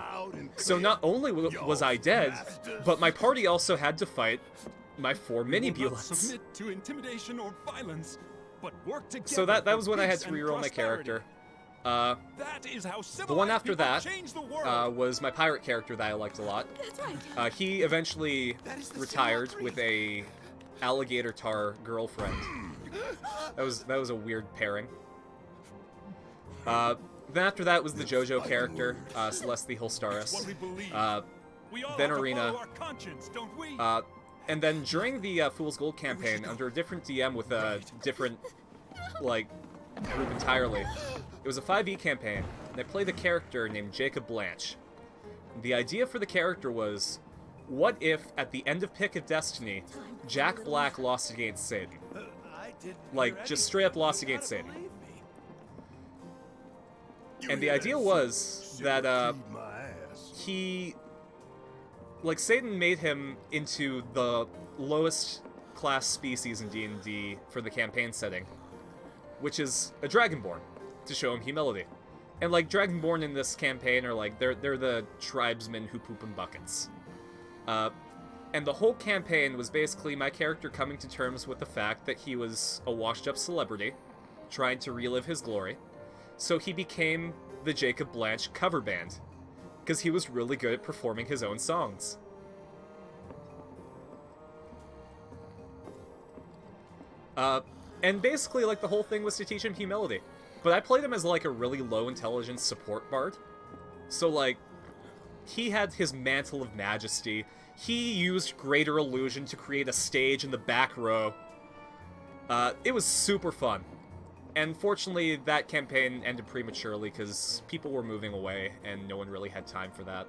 So not only was I dead, but my party also had to fight my 4 mini bullets. Submit to intimidation or violence, but work together. So that was for when I had peace to and re-roll my prosperity. character. That is how The one civilized after people that change the world. was my pirate character that I liked a lot. He eventually retired with a alligator tar girlfriend. That was a weird pairing. Then after that was the JoJo character, Celeste the Holstaris. Then Arena. And then during the Fool's Gold campaign, under a different DM with a different, like, group entirely, it was a 5e campaign, and I played a character named Jacob Blanche. The idea for the character was, what if, at the end of Pick of Destiny, Jack Black lost against Satan? Like, just straight up lost against Satan. And the idea was that, Satan made him into the lowest class species in D&D for the campaign setting, which is a Dragonborn, to show him humility. And, like, Dragonborn in this campaign are, like, they're the tribesmen who poop in buckets. And the whole campaign was basically my character coming to terms with the fact that he was a washed-up celebrity, trying to relive his glory. So he became the Jacob Blanche cover band, because he was really good at performing his own songs. And basically, like, the whole thing was to teach him humility. But I played him as, like, a really low-intelligence support bard. So, like, he had his mantle of majesty. He used Greater Illusion to create a stage in the back row. It was super fun. And fortunately, that campaign ended prematurely because people were moving away and no one really had time for that.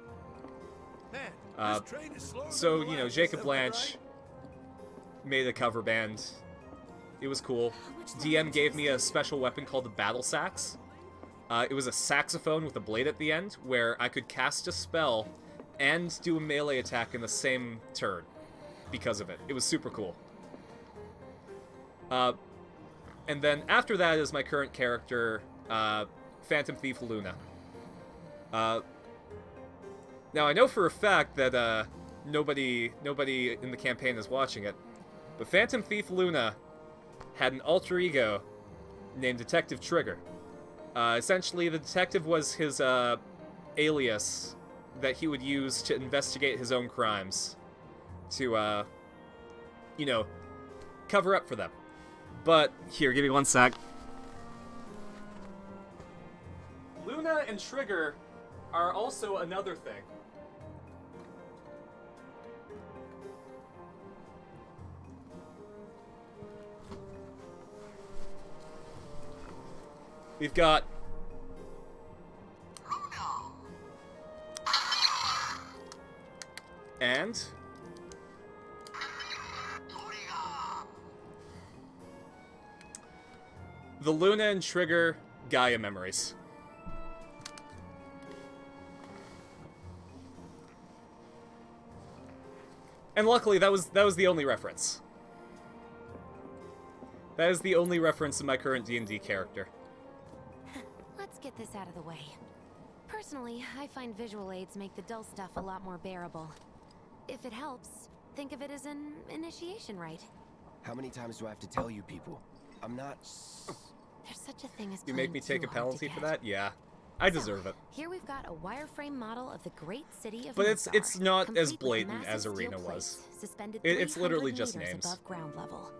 So, you know, Jacob Blanche made a cover band. It was cool. DM gave me a special weapon called the Battle Sax. It was a saxophone with a blade at the end where I could cast a spell and do a melee attack in the same turn because of it. It was super cool. And then after that is my current character, Phantom Thief Luna. Now, I know for a fact that nobody in the campaign is watching it, but Phantom Thief Luna had an alter ego named Detective Trigger. Essentially, the detective was his alias that he would use to investigate his own crimes, to, you know, cover up for them. But, here, give me one sec. Luna and Trigger are also another thing. We've got and the Luna and Trigger Gaia memories. And luckily, that was the only reference. That is the only reference to my current D&D character. Let's get this out of the way. Personally, I find visual aids make the dull stuff a lot more bearable. If it helps, think of it as an initiation rite. How many times do I have to tell you people? I'm not... There's such a thing as You make me take a penalty for that? Yeah. I deserve it. Here we've got a wireframe model of the great city of But Mizar, it's not as complete with blatant as massive steel Arena was. plates suspended It's literally 300 just meters names. above ground level,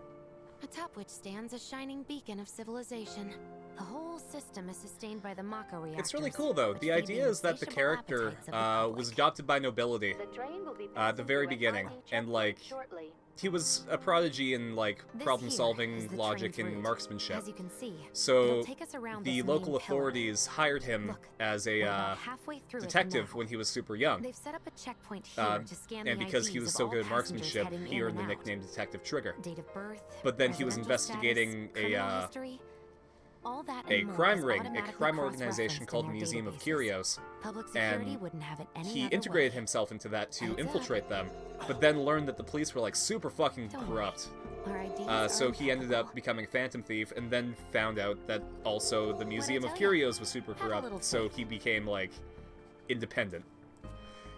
atop which stands a shining beacon of civilization. The whole system is sustained by the Mako reactors. It's really cool, though. which The feed idea is that the insatiable character appetites of the public. was adopted by nobility at the very beginning, and, like, he was a prodigy in, like, This problem-solving, here is the logic, train's and route. marksmanship. As you can see, So, it'll take us around the this local main pillar. authorities hired him Look, as we're a about halfway through it detective now. when he was super young. They've set up a checkpoint here to scan And the because he IDs was of so all good at passengers marksmanship, heading he in earned the and out. nickname Detective Trigger. Date of birth, But then he was residential investigating status, criminal a history, all that a and more crime is ring, a automatically crime cross-referenced organization in called their Museum of databases. Curios, Public security and wouldn't have it any he other integrated way. himself into that to Heads up. infiltrate them, but then learned that the police were, like, super fucking Don't corrupt. Our IDs are So he ended up impeccable. becoming a Phantom Thief, and then found out that also the Museum of tell ya? Curios was super Have a little corrupt, so faith. he became, like, independent.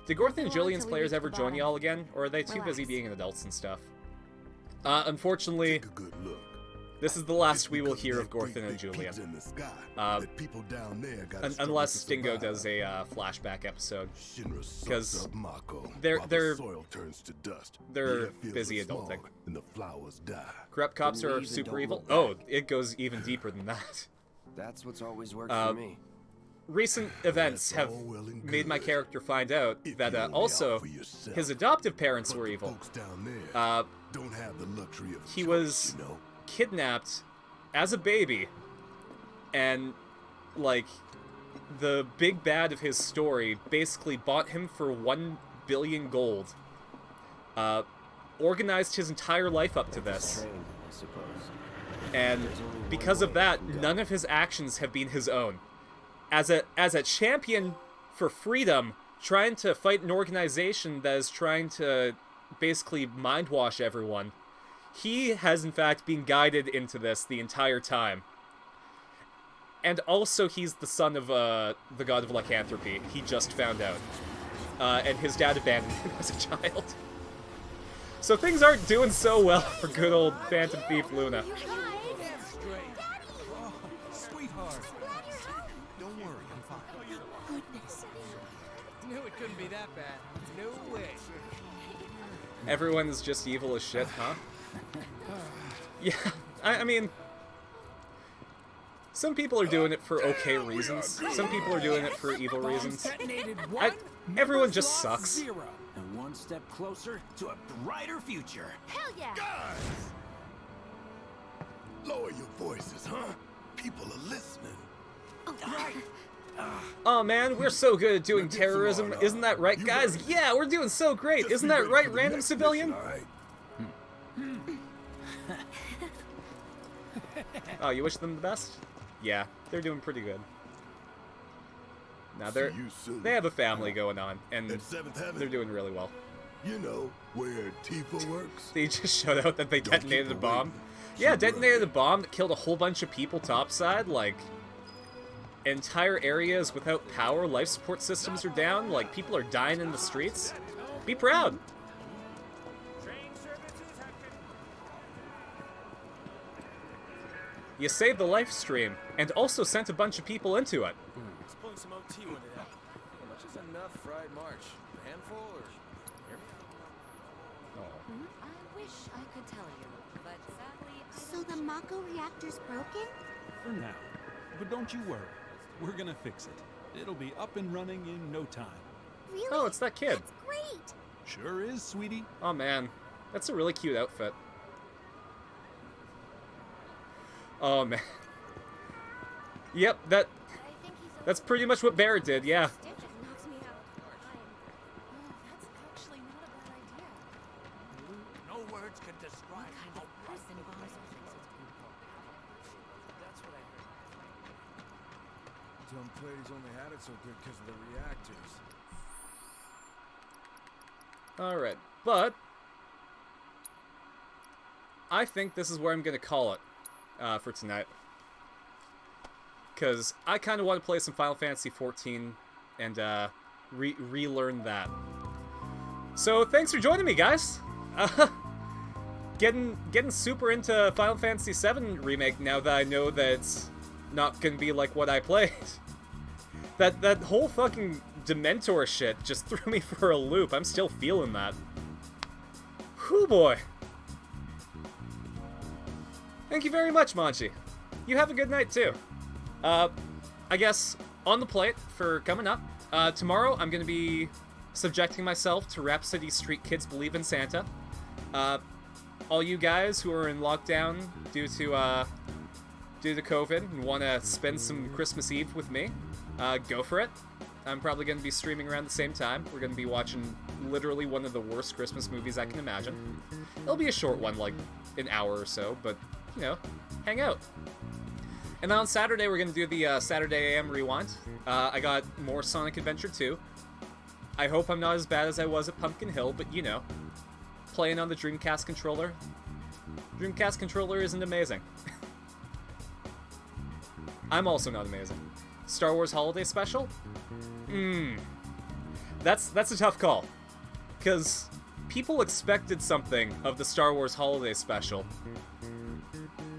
Did Gorthan and Nothing long Jillian's till we players reach ever the join bottom. y'all again, or are they too busy Relax. being adults and stuff? Unfortunately, Take a good look. this is the last It's we will because hear that of Gorthan great and big Julian. pizza in the sky that people down there gotta struggle Unless to Stingo survive. does a flashback episode. Shinra sucks 'cause up Mako they're- while they're- the soil turns to dust. they're The air fills busy with smog, adulting. and the flowers die. Corrupt cops are Believe and super don't evil? look Oh, back. it goes even deeper than that. That's what's always worked for me. Recent events That's have all well and made my good. character find out If that you only also out for yourself. his adoptive parents But were the evil. folks down there don't have the luxury of He choice, was you know? kidnapped as a baby, and, like, the big bad of his story basically bought him for 1 billion gold. Organized his entire life up to this. Train, I suppose. And because of that, none of his actions have been his own. As a champion for freedom, trying to fight an organization that is trying to basically mind wash everyone, he has in fact been guided into this the entire time. And also he's the son of the god of lycanthropy. He just found out. And his dad abandoned him as a child. So things aren't doing so well for good old Phantom Thief Luna. Sweetheart. Don't worry, I'm fine. Goodness. Knew it couldn't be that bad. No way. Everyone is just evil as shit, huh? Yeah, I mean, some people are doing it for okay reasons. Some people are doing it for evil reasons. Detonated one, Everyone members just lost sucks. 0. And one step closer to a brighter future. Hell yeah. Guys! Lower your voices, huh? People are listening. Oh man, we're so good at doing terrorism, isn't that right, guys? Yeah, we're doing so great, isn't that right, random civilian? Oh, you wish them the best? Yeah, they're doing pretty good. Now they have a family going on, and In Seventh Heaven. they're doing really well. You know, where Tifa works? They just showed out that they Don't detonated keep a her bomb. waiting. Yeah, She detonated a will. bomb that killed a whole bunch of people topside, like... entire areas without power, life support systems are down, like people are dying in the streets. Be proud. You saved the live stream, and also sent a bunch of people into it. Let's pull some OT one of that. How much is enough fried march? A handful or? I wish I could tell you, but sadly, I So the Mako reactor's broken? For now. But don't you worry. We're gonna fix it. It'll be up and running in no time. Really? Oh, it's that kid. That's great! Sure is, sweetie. Oh man, that's a really cute outfit. Oh man. Yep, that's pretty much what Barrett did, yeah. knocks me out. That's actually not a bad idea. No words can describe Kind of person bombs. That's what I heard. Tom Clady's only had it so good because of the reactors. Alright, but I think this is where I'm gonna call it for tonight. Because I kind of want to play some Final Fantasy XIV and relearn that. So thanks for joining me, guys. Getting super into Final Fantasy VII Remake now that I know that it's not gonna be like what I played. That whole fucking Dementor shit just threw me for a loop. I'm still feeling that. Whew, boy. Thank you very much, Manchi. You have a good night, too. I guess, on the plate for coming up, tomorrow I'm going to be subjecting myself to Rhapsody Street Kids Believe in Santa. All you guys who are in lockdown due to COVID and want to spend some Christmas Eve with me, go for it. I'm probably going to be streaming around the same time. We're going to be watching literally one of the worst Christmas movies I can imagine. It'll be a short one, like an hour or so, but, you know, hang out. And then on Saturday, we're going to do the Saturday AM Rewind. I got more Sonic Adventure 2. I hope I'm not as bad as I was at Pumpkin Hill, but, you know, playing on the Dreamcast controller. Dreamcast controller isn't amazing. I'm also not amazing. Star Wars Holiday Special? That's a tough call. Because people expected something of the Star Wars Holiday Special,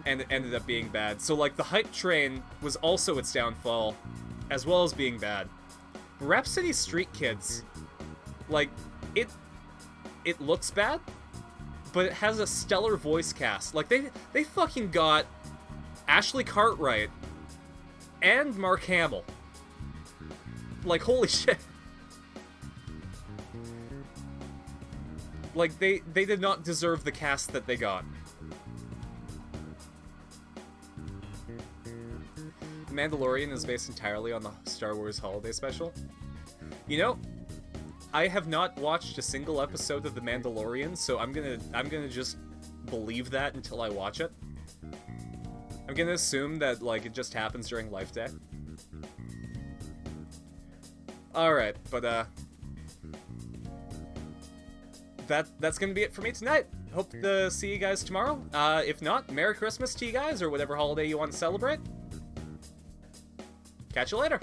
and it ended up being bad. So, like, the hype train was also its downfall, as well as being bad. Rhapsody Street Kids, like, it looks bad, but it has a stellar voice cast. Like, they fucking got Ashley Cartwright and Mark Hamill. Like, holy shit. Like, they did not deserve the cast that they got. The Mandalorian is based entirely on the Star Wars Holiday Special. You know, I have not watched a single episode of The Mandalorian, so I'm gonna just believe that until I watch it. I'm gonna assume that, like, it just happens during Life Day. Alright, but, that's gonna be it for me tonight. Hope to see you guys tomorrow. If not, Merry Christmas to you guys, or whatever holiday you want to celebrate. Catch you later.